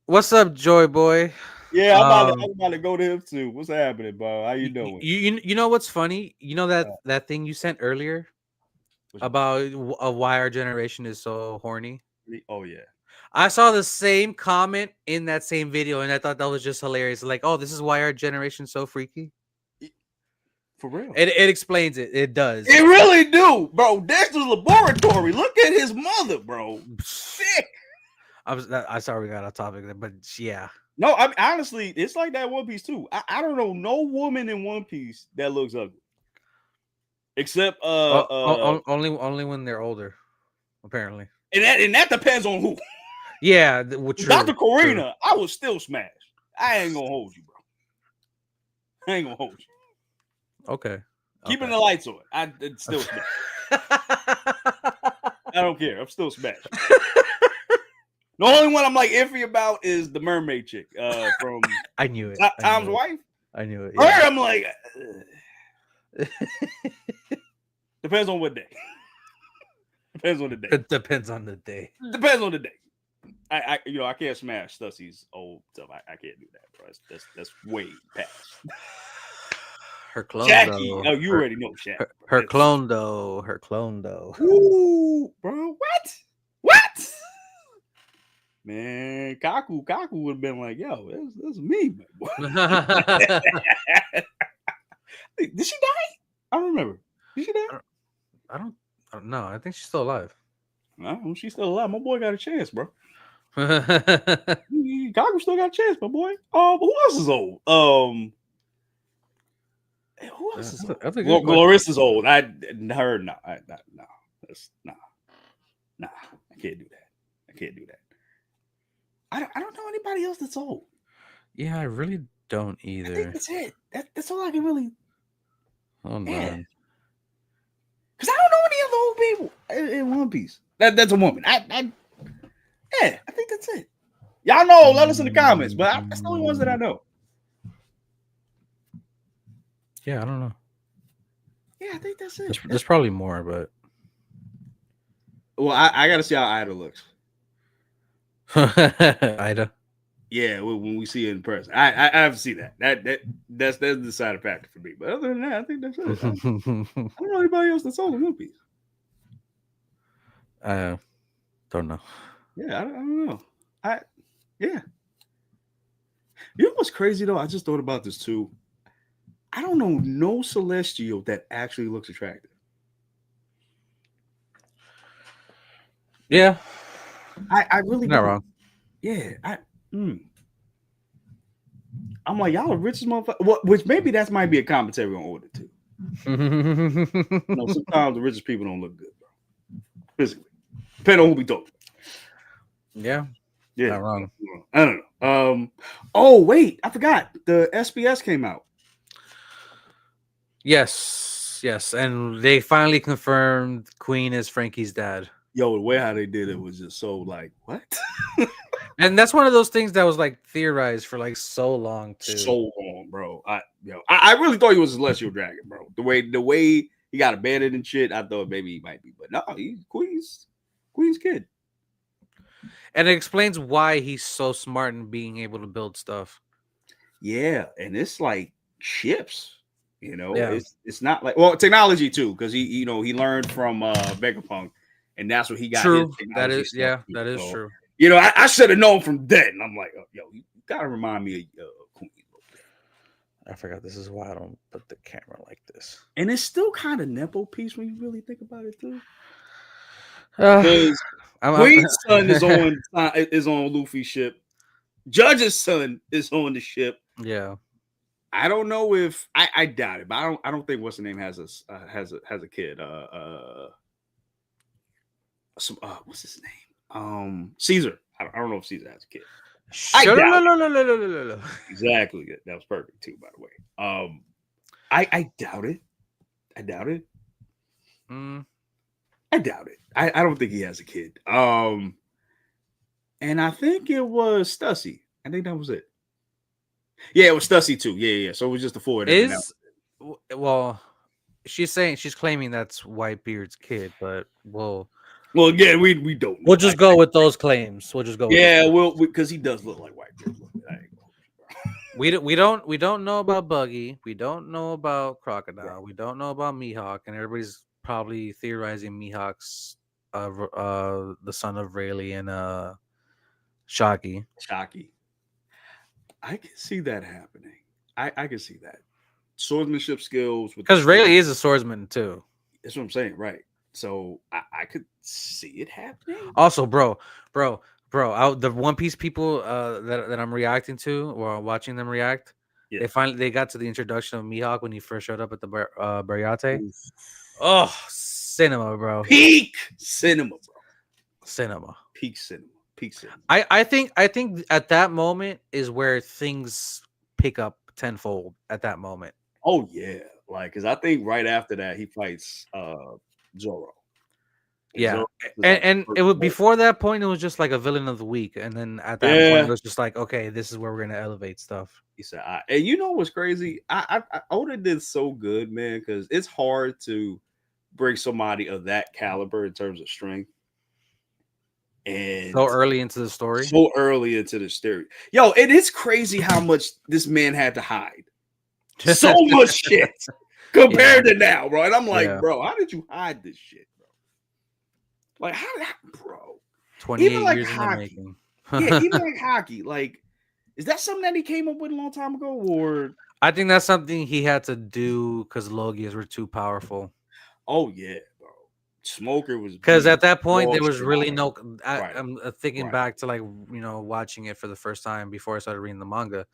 [SPEAKER 2] What's up, Joy Boy?
[SPEAKER 1] Yeah, I'm about to go to him too. What's happening, bro? How you doing?
[SPEAKER 2] You know what's funny? You know that thing you sent earlier about why our generation is so horny?
[SPEAKER 1] Oh yeah.
[SPEAKER 2] I saw the same comment in that same video, and I thought that was just hilarious. Like, oh, this is why our generation's so freaky.
[SPEAKER 1] For real.
[SPEAKER 2] It explains it. It does.
[SPEAKER 1] It really do, bro. Dexter's Laboratory. Look at his mother, bro. Sick.
[SPEAKER 2] I sorry we got off topic there, but yeah.
[SPEAKER 1] No, I mean, honestly, it's like that One Piece too. I don't know no woman in One Piece that looks ugly, except
[SPEAKER 2] only when they're older, apparently.
[SPEAKER 1] And that depends on who.
[SPEAKER 2] Yeah, Dr.
[SPEAKER 1] Corina, I was still smashed. I ain't gonna hold you, bro. I ain't gonna hold you.
[SPEAKER 2] Okay.
[SPEAKER 1] Keeping the lights on. I still smashed. I don't care. I'm still smashed. The only one I'm like iffy about is the mermaid chick from
[SPEAKER 2] I knew it.
[SPEAKER 1] Tom's wife.
[SPEAKER 2] I knew it.
[SPEAKER 1] Yeah. Her, I'm like depends on what day. Depends on the day.
[SPEAKER 2] It depends on the day.
[SPEAKER 1] Depends on the day. I can't smash Stussy's old stuff. I can't do that, bro. That's way past.
[SPEAKER 2] Her clone
[SPEAKER 1] Jackie.
[SPEAKER 2] though.
[SPEAKER 1] Oh, you already know Shaq.
[SPEAKER 2] Her clone though. Her clone though.
[SPEAKER 1] Ooh, bro. What? Man, Kaku would have been like, yo, that's me, man. Did she die? I don't remember. Did she die?
[SPEAKER 2] I don't know. I think she's still alive.
[SPEAKER 1] No, she's still alive. My boy got a chance, bro. Kaku still got a chance, my boy. Who else is old? Who else is old? Glorissa's old. I can't do that. I don't know anybody else that's old.
[SPEAKER 2] Yeah, I really don't either.
[SPEAKER 1] I think that's it. That's all I can really.
[SPEAKER 2] Oh no.
[SPEAKER 1] Because I don't know any other old people in One Piece. That's a woman. I think that's it. Y'all know. Let us in the comments. But that's the only ones that I know.
[SPEAKER 2] Yeah, I don't know.
[SPEAKER 1] Yeah, I think that's it.
[SPEAKER 2] There's probably more, but
[SPEAKER 1] well, I got to see how Ida looks.
[SPEAKER 2] Ida.
[SPEAKER 1] Yeah, when we see it in person, I have to see that. That's the deciding factor for me. But other than that, I think that's it. I don't know anybody else that's old in One Piece.
[SPEAKER 2] Don't know.
[SPEAKER 1] Yeah, I don't know. You know what's crazy though? I just thought about this too. I don't know no Celestial that actually looks attractive.
[SPEAKER 2] Yeah,
[SPEAKER 1] I really
[SPEAKER 2] not wrong.
[SPEAKER 1] Yeah, I'm like, y'all are richest motherfucker. Well, which maybe that might be a commentary on order too. Sometimes the richest people don't look good, bro. Physically, depending on who we talk.
[SPEAKER 2] Yeah, not wrong.
[SPEAKER 1] I don't know. Oh wait, I forgot. The SBS came out.
[SPEAKER 2] Yes, and they finally confirmed Queen is Frankie's dad.
[SPEAKER 1] Yo, the way how they did it was just so like what?
[SPEAKER 2] And that's one of those things that was like theorized for like so long too.
[SPEAKER 1] So long, bro. I really thought he was a Celestial Dragon, bro. The way he got abandoned and shit, I thought maybe he might be, but no, he's Queen's kid.
[SPEAKER 2] And it explains why he's so smart in being able to build stuff.
[SPEAKER 1] Yeah, and it's like ships.
[SPEAKER 2] Yeah.
[SPEAKER 1] It's not like technology too, because he learned from Vegapunk, and that's what he got.
[SPEAKER 2] True. That is true.
[SPEAKER 1] I should have known from then. I'm like, yo, you gotta remind me of Queen.
[SPEAKER 2] I forgot this is why I don't put the camera like this.
[SPEAKER 1] And it's still kind of nepo piece when you really think about it too. Queen's son is on Luffy's ship. Judge's son is on the ship.
[SPEAKER 2] Yeah.
[SPEAKER 1] I don't know if I doubt it, but I don't think what's the name has a kid. What's his name? Caesar. I don't know if Caesar has a kid.
[SPEAKER 2] No.
[SPEAKER 1] Exactly. That was perfect too, by the way. I doubt it. I doubt it. I doubt it. I don't think he has a kid. And I think it was Stussy. I think that was it. Yeah, it was Stussy too. Yeah. So it was just the four of them.
[SPEAKER 2] Well, she's claiming that's Whitebeard's kid, but well,
[SPEAKER 1] again, we don't.
[SPEAKER 2] We'll just go with those claims. We'll just go.
[SPEAKER 1] Yeah, because he does look like Whitebeard.
[SPEAKER 2] We don't know about Buggy. We don't know about Crocodile. Right. We don't know about Mihawk, and everybody's probably theorizing Mihawk's the son of Rayleigh and Shocky.
[SPEAKER 1] I can see that happening. I can see that. Swordsmanship skills.
[SPEAKER 2] Because Rayleigh is a swordsman too.
[SPEAKER 1] That's what I'm saying, right? So I could see it happening.
[SPEAKER 2] Also, bro, the One Piece people that I'm reacting to or watching them react, they got to the introduction of Mihawk when he first showed up at the Bariate. Oh, cinema, bro.
[SPEAKER 1] Peak cinema, bro.
[SPEAKER 2] Cinema.
[SPEAKER 1] Peak cinema. Peak cinema.
[SPEAKER 2] I think at that moment is where things pick up tenfold at that moment.
[SPEAKER 1] Oh yeah, like because I think right after that he fights Zoro.
[SPEAKER 2] Yeah, Zoro and it was before that point it was just like a villain of the week, and then at that point it was just like, okay, this is where we're gonna elevate stuff.
[SPEAKER 1] He said, and you know what's crazy? I Oda did so good, man, because it's hard to bring somebody of that caliber in terms of strength. And
[SPEAKER 2] so early into the story.
[SPEAKER 1] Yo, it is crazy how much this man had to hide. So much shit compared to now, bro. And I'm like, bro, how did you hide this shit, bro? Like, how did that, bro?
[SPEAKER 2] 28 years in the making.
[SPEAKER 1] Yeah, even like hockey. Like, is that something that he came up with a long time ago? Or
[SPEAKER 2] I think that's something he had to do because Logias were too powerful.
[SPEAKER 1] Oh, yeah, bro. Smoker was
[SPEAKER 2] because at that point there was really no. I'm thinking back to like watching it for the first time before I started reading the manga.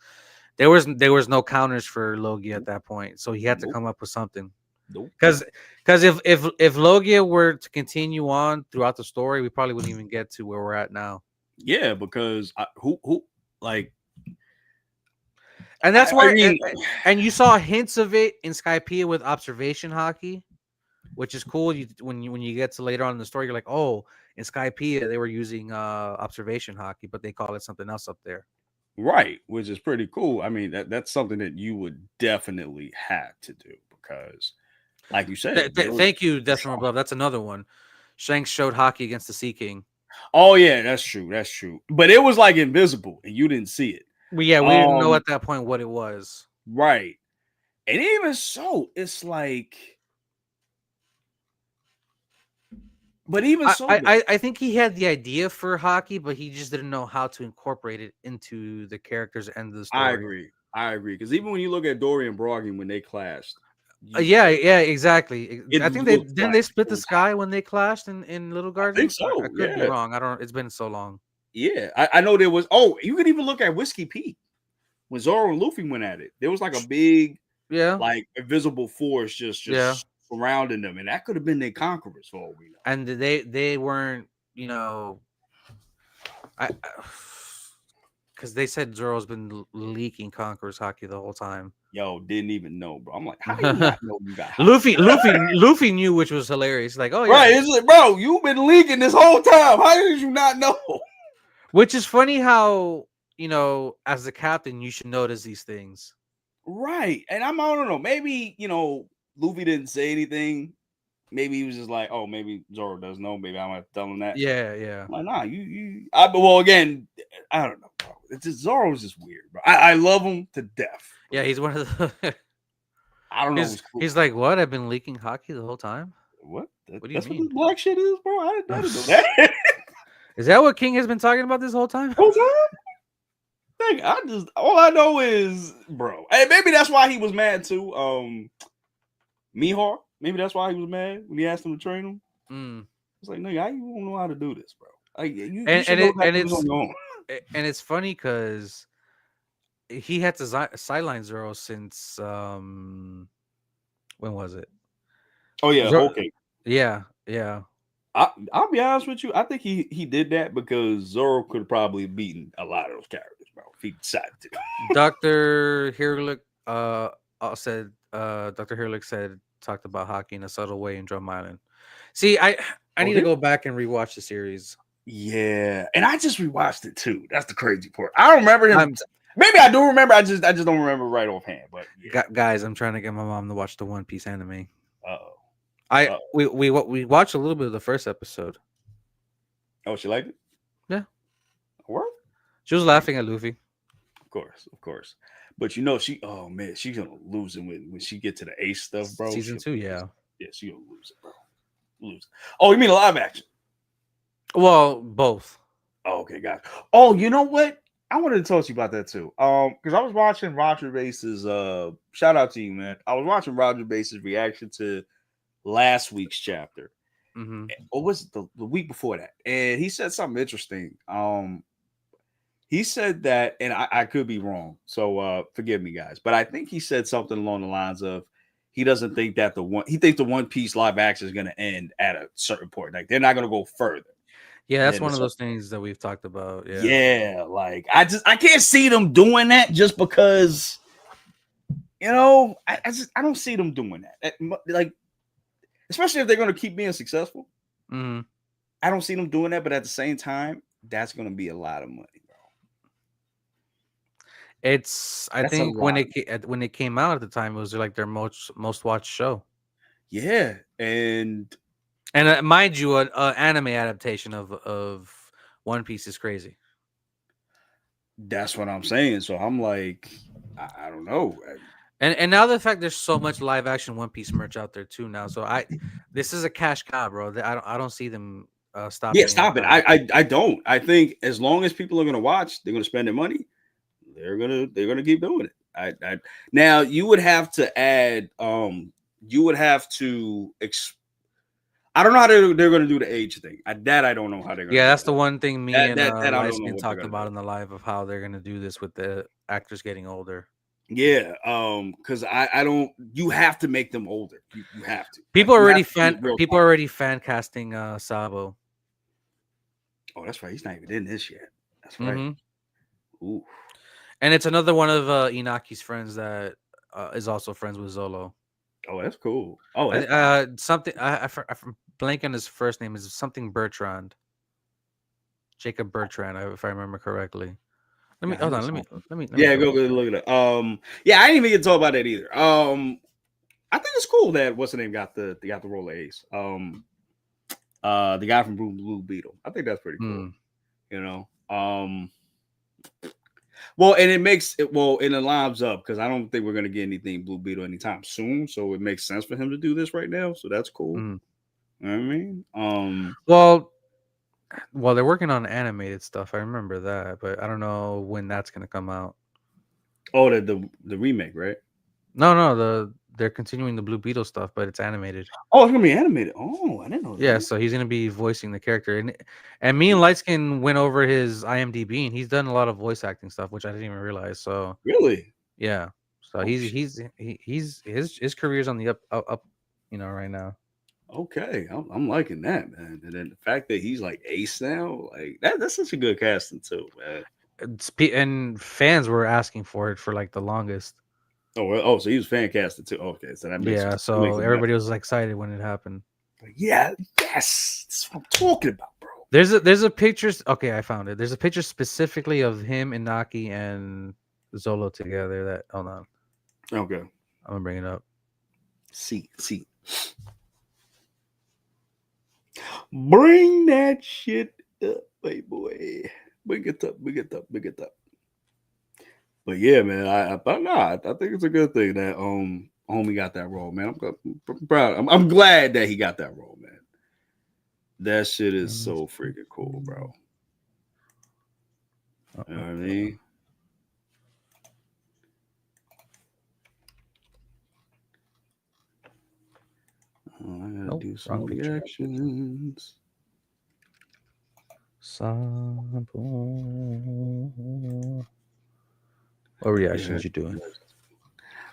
[SPEAKER 2] There was no counters for Logia at that point, so he had to come up with something. Because if Logia were to continue on throughout the story, we probably wouldn't even get to where we're at now.
[SPEAKER 1] Yeah, because who like,
[SPEAKER 2] and that's why. And you saw hints of it in Skypiea with observation hockey, which is cool. When you get to later on in the story, you're like, oh, in Skypiea they were using observation hockey, but they call it something else up there.
[SPEAKER 1] Right, which is pretty cool. I mean, that's something that you would definitely have to do because, like you said,
[SPEAKER 2] thank you, Death from Above. That's another one. Shanks showed hockey against the Sea King.
[SPEAKER 1] Oh yeah, that's true. That's true. But it was like invisible, and you didn't see it.
[SPEAKER 2] We didn't know at that point what it was.
[SPEAKER 1] Right, and even so, it's like. But even so,
[SPEAKER 2] I think he had the idea for hockey, but he just didn't know how to incorporate it into the characters and the story.
[SPEAKER 1] I agree. Because even when you look at Dory and Brogy when they clashed,
[SPEAKER 2] yeah, exactly. I think they split the sky when they clashed in Little Garden.
[SPEAKER 1] I think so.
[SPEAKER 2] I could be wrong. I don't. It's been so long.
[SPEAKER 1] Yeah, I know there was. Oh, you could even look at Whiskey Peak when Zoro and Luffy went at it. There was like a big, like invisible force just surrounding them, and that could have been their conquerors for all we know.
[SPEAKER 2] And they weren't, because they said Zoro's been leaking Conqueror's hockey the whole time.
[SPEAKER 1] Yo, didn't even know, bro. I'm like, how do you not know you got
[SPEAKER 2] Luffy knew, which was hilarious. Like, oh yeah,
[SPEAKER 1] right? It's like, bro, you've been leaking this whole time. How did you not know?
[SPEAKER 2] Which is funny how as the captain, you should notice these things.
[SPEAKER 1] Right, and I don't know. Maybe Luffy didn't say anything. Maybe he was just like, oh, maybe Zoro does know. Maybe I might tell him that.
[SPEAKER 2] Yeah.
[SPEAKER 1] I'm like, nah, well, again, I don't know, bro. It's just Zoro's just weird, bro. I love him to death.
[SPEAKER 2] Yeah, he's one of the.
[SPEAKER 1] I don't know.
[SPEAKER 2] He's like, what? I've been leaking hockey the whole time.
[SPEAKER 1] What?
[SPEAKER 2] What do you
[SPEAKER 1] That's
[SPEAKER 2] mean?
[SPEAKER 1] what this black shit is, bro. I didn't know that.
[SPEAKER 2] Is that what King has been talking about this whole time?
[SPEAKER 1] Whole time? All I know is, bro. Hey, maybe that's why he was mad too. Mihawk. Maybe that's why he was mad when he asked him to train him. It's like, nigga, you don't know how to do this, bro. Like,
[SPEAKER 2] it's funny because he had to sideline Zoro since when was it?
[SPEAKER 1] Oh yeah, okay.
[SPEAKER 2] Yeah.
[SPEAKER 1] I'll be honest with you. I think he did that because Zoro could have probably beaten a lot of those characters, bro, if he decided to.
[SPEAKER 2] Dr. Hirlik talked about hockey in a subtle way in Drum Island. See, I need to go back and rewatch the series.
[SPEAKER 1] Yeah, and I just rewatched it too. That's the crazy part. I don't remember him. Maybe I do remember. I just don't remember right offhand. But
[SPEAKER 2] guys, I'm trying to get my mom to watch the One Piece anime. We watched a little bit of the first episode.
[SPEAKER 1] Oh, she liked it?
[SPEAKER 2] Yeah.
[SPEAKER 1] What?
[SPEAKER 2] She was laughing at Luffy.
[SPEAKER 1] Of course. But she's gonna lose it when she get to the Ace stuff, bro.
[SPEAKER 2] Season 2, yeah.
[SPEAKER 1] Yeah, she gonna lose it, bro. Oh, you mean live action?
[SPEAKER 2] Well, both.
[SPEAKER 1] Oh, okay, got it. Oh, you know what? I wanted to talk to you about that too. Because I was watching Roger Base's shout out to you, man. I was watching Roger Base's reaction to last week's chapter. Or was it the week before that? And he said something interesting. He said that, and I could be wrong, so forgive me, guys, but I think he said something along the lines of he doesn't think that he thinks the One Piece live action is going to end at a certain point. Like they're not going to go further.
[SPEAKER 2] Yeah, that's one of those things that we've talked about.
[SPEAKER 1] Yeah, like I can't see them doing that just because, you know, I don't see them doing that. Like, especially if they're going to keep being successful.
[SPEAKER 2] Mm-hmm.
[SPEAKER 1] I don't see them doing that, but at the same time, that's going to be a lot of money, bro.
[SPEAKER 2] I think when it came out at the time, it was like their most watched show.
[SPEAKER 1] Yeah, and
[SPEAKER 2] mind you, an anime adaptation of One Piece is crazy.
[SPEAKER 1] That's what I'm saying. So I'm like, I don't know.
[SPEAKER 2] And now the fact there's so much live action One Piece merch out there too now. So this is a cash cow, bro. I don't see them stopping.
[SPEAKER 1] Yeah, stop it. I don't. I think as long as people are gonna watch, they're gonna spend their money. They're gonna keep doing it. I now you would have to add. You would have to. I don't know how they're going to do the age thing. I don't know how they're going to
[SPEAKER 2] do that's the one thing me and
[SPEAKER 1] Lightskin
[SPEAKER 2] talked about in the live of how they're going to do this with the actors getting older.
[SPEAKER 1] Yeah, because I don't. You have to make them older. You have to.
[SPEAKER 2] People already fan casting Sabo.
[SPEAKER 1] Oh, that's right. He's not even in this yet. That's right. Mm-hmm.
[SPEAKER 2] Ooh. And it's another one of Inaki's friends that is also friends with Zolo.
[SPEAKER 1] Oh, that's cool. Oh,
[SPEAKER 2] something I'm blanking his first name is something Bertrand. Jacob Bertrand, if I remember correctly. Let me hold on. Let me.
[SPEAKER 1] Yeah, go look at it. Yeah, I didn't even get to talk about that either. I think it's cool that what's the name got the role of Ace. The guy from Blue Beetle. I think that's pretty cool. You know. Well, and it makes it and it lines up because I don't think we're gonna get anything Blue Beetle anytime soon. So it makes sense for him to do this right now. So that's cool. You know what I mean?
[SPEAKER 2] Well, they're working on animated stuff. I remember that, but I don't know when that's gonna come out.
[SPEAKER 1] Oh, the remake, right?
[SPEAKER 2] No, they're continuing the Blue Beetle stuff, but it's animated.
[SPEAKER 1] Oh, it's gonna be animated. Oh, I didn't know that.
[SPEAKER 2] Yeah, so he's gonna be voicing the character, and me and Lightskin went over his IMDb, and he's done a lot of voice acting stuff, which I didn't even realize. So
[SPEAKER 1] really,
[SPEAKER 2] yeah. So his career's on the up, you know, right now.
[SPEAKER 1] Okay, I'm liking that, man. And then the fact that he's like Ace now, like that's such a good casting too, man.
[SPEAKER 2] And fans were asking for it for like the longest.
[SPEAKER 1] Oh, so he was fan casted too. Okay, so that makes
[SPEAKER 2] sense. So everybody was excited when it happened.
[SPEAKER 1] Yeah, yes, that's what I'm talking about, bro.
[SPEAKER 2] There's a picture. Okay, I found it. There's a picture specifically of him, Inaki, and Zolo together. That hold on.
[SPEAKER 1] Okay,
[SPEAKER 2] I'm gonna bring it up.
[SPEAKER 1] See. Bring that shit up, boy. Bring it up. But yeah, man, I think it's a good thing that homie got that role, man. I'm proud. I'm glad that he got that role, man. That shit is so freaking cool, bro. You know what I mean? Oh, I gotta do some reactions.
[SPEAKER 2] What reactions you doing?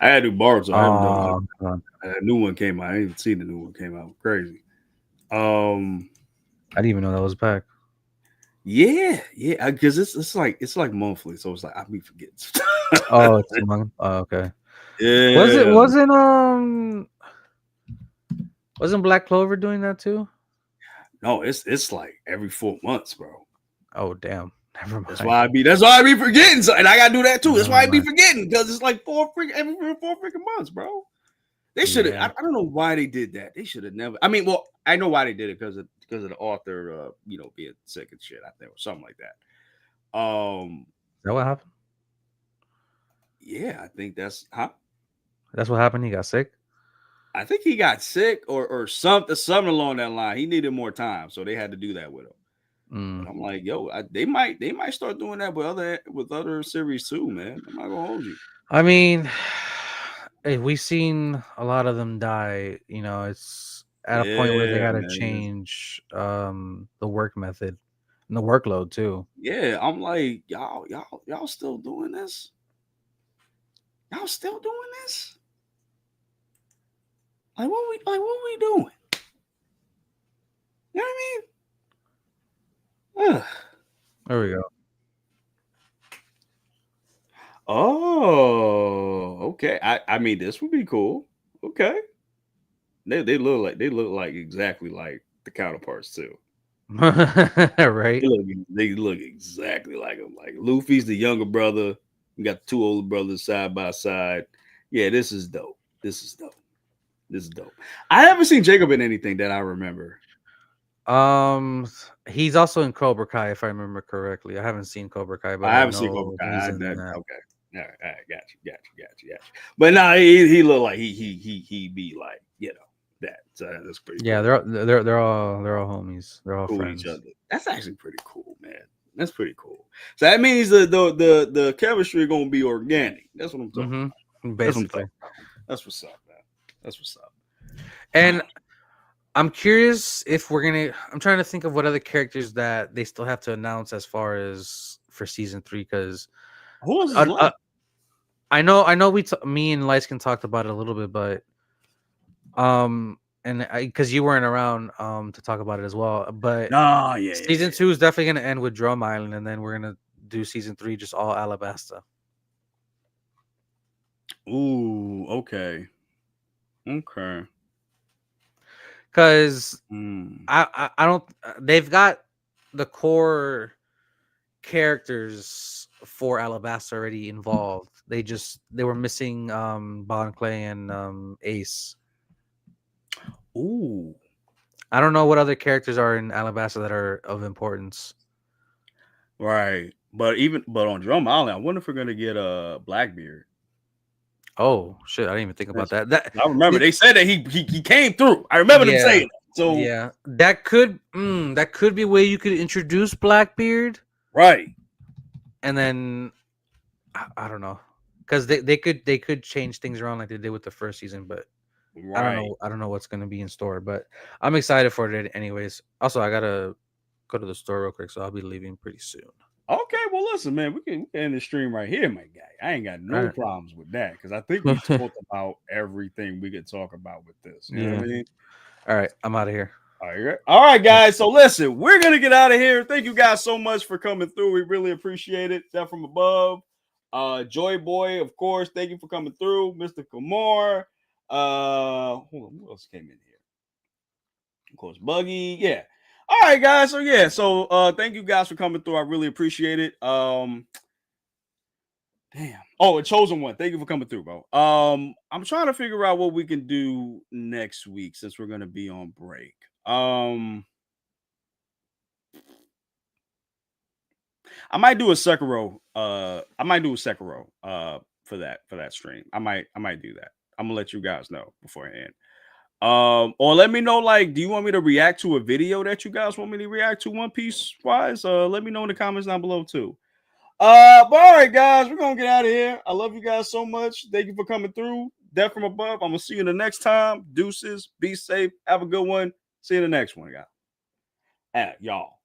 [SPEAKER 1] I had to do bars. So I haven't done. A new one came out. I didn't even see the new one came out. Crazy.
[SPEAKER 2] I didn't even know that was back.
[SPEAKER 1] Yeah, because it's like monthly, so it's like I be forgetting.
[SPEAKER 2] Oh, it's a month. Oh, okay.
[SPEAKER 1] Yeah.
[SPEAKER 2] Wasn't Black Clover doing that too?
[SPEAKER 1] No, it's like every 4 months, bro.
[SPEAKER 2] Oh damn. Never mind.
[SPEAKER 1] That's why I be forgetting, and I gotta do that too. That's why I be forgetting because it's like every 4 freaking months, bro. They should have. I don't know why they did that. They should have never. I mean, well, I know why they did it because of the author, being sick and shit, I think, or something like that.
[SPEAKER 2] Is that what happened?
[SPEAKER 1] Yeah, I think that's
[SPEAKER 2] That's what happened. He got sick.
[SPEAKER 1] I think he got sick or something along that line. He needed more time, so they had to do that with him. But I'm like, yo, they might start doing that with other series too, man. I'm not gonna hold you.
[SPEAKER 2] I mean, hey, we've seen a lot of them die. You know, it's at a point where they
[SPEAKER 1] Yeah,
[SPEAKER 2] got to
[SPEAKER 1] man.
[SPEAKER 2] change the work method and the workload too.
[SPEAKER 1] Yeah, I'm like, y'all still doing this? Y'all still doing this? Like what we doing? You know what I mean? Ugh.
[SPEAKER 2] There we go.
[SPEAKER 1] Oh, okay. I mean, this would be cool. Okay. They look like exactly like the counterparts too.
[SPEAKER 2] Right?
[SPEAKER 1] They look exactly like him. Like Luffy's the younger brother. You got two older brothers side by side. Yeah, this is dope. This is dope. This is dope. I haven't seen Jacob in anything that I remember.
[SPEAKER 2] He's also in Cobra Kai, if I remember correctly. I haven't seen Cobra Kai, but
[SPEAKER 1] I
[SPEAKER 2] I
[SPEAKER 1] haven't seen Cobra
[SPEAKER 2] know
[SPEAKER 1] Kai.
[SPEAKER 2] he's in that.
[SPEAKER 1] Okay. All right, got you. But nah, he looked like he be like, you know, that. So that's pretty
[SPEAKER 2] Yeah,
[SPEAKER 1] cool.
[SPEAKER 2] they're all homies. They're all
[SPEAKER 1] Cool with
[SPEAKER 2] friends.
[SPEAKER 1] each other. That's actually pretty cool, man. That's pretty cool. So that means the chemistry gonna be organic. That's what I'm talking about.
[SPEAKER 2] Basically.
[SPEAKER 1] That's what's up, man. That's what's up.
[SPEAKER 2] And I'm curious if I'm trying to think of what other characters that they still have to announce as far as for season 3, because
[SPEAKER 1] who else is left?
[SPEAKER 2] I know me and Lightskin talked about it a little bit, but and because you weren't around to talk about it as well, but season 2 is definitely gonna end with Drum Island, and then we're gonna do season 3 just all Alabasta.
[SPEAKER 1] Ooh, okay.
[SPEAKER 2] Because I don't. They've got the core characters for Alabasta already involved. They were missing Bon Clay and Ace.
[SPEAKER 1] Ooh.
[SPEAKER 2] I don't know what other characters are in Alabasta that are of importance.
[SPEAKER 1] Right. But on Drum Island, I wonder if we're gonna get a Blackbeard.
[SPEAKER 2] Oh shit! I didn't even think about that.
[SPEAKER 1] I remember they said that he came through. I remember them saying that. So
[SPEAKER 2] yeah, that could be where you could introduce Blackbeard,
[SPEAKER 1] right?
[SPEAKER 2] And then I don't know, because they could change things around like they did with the first season, but
[SPEAKER 1] right.
[SPEAKER 2] I don't know what's gonna be in store. But I'm excited for it anyways. Also, I gotta go to the store real quick, so I'll be leaving pretty soon.
[SPEAKER 1] Okay, well, listen, man, we can end the stream right here, my guy. I ain't got no problems with that because I think we talked about everything we could talk about with this. You know what I mean?
[SPEAKER 2] All right, I'm out of here.
[SPEAKER 1] All right, guys. So listen, we're gonna get out of here. Thank you guys so much for coming through. We really appreciate it. Death from above. Joy Boy, of course. Thank you for coming through, Mr. Kamar. Hold on, who else came in here? Of course, Buggy. Yeah. All right, guys. So thank you guys for coming through. I really appreciate it. Damn. Oh, a chosen one. Thank you for coming through, bro. I'm trying to figure out what we can do next week since we're gonna be on break. I might do a Sekiro. For that stream. I might do that. I'm gonna let you guys know beforehand. Or let me know, like, do you want me to react to a video that you guys want me to react to One Piece wise? Let me know in the comments down below too. But all right, guys, we're gonna get out of here. I love you guys so much. Thank you for coming through. Death from above. I'm gonna see you in the next time. Deuces. Be safe. Have a good one. See you in the next one, guys. Y'all.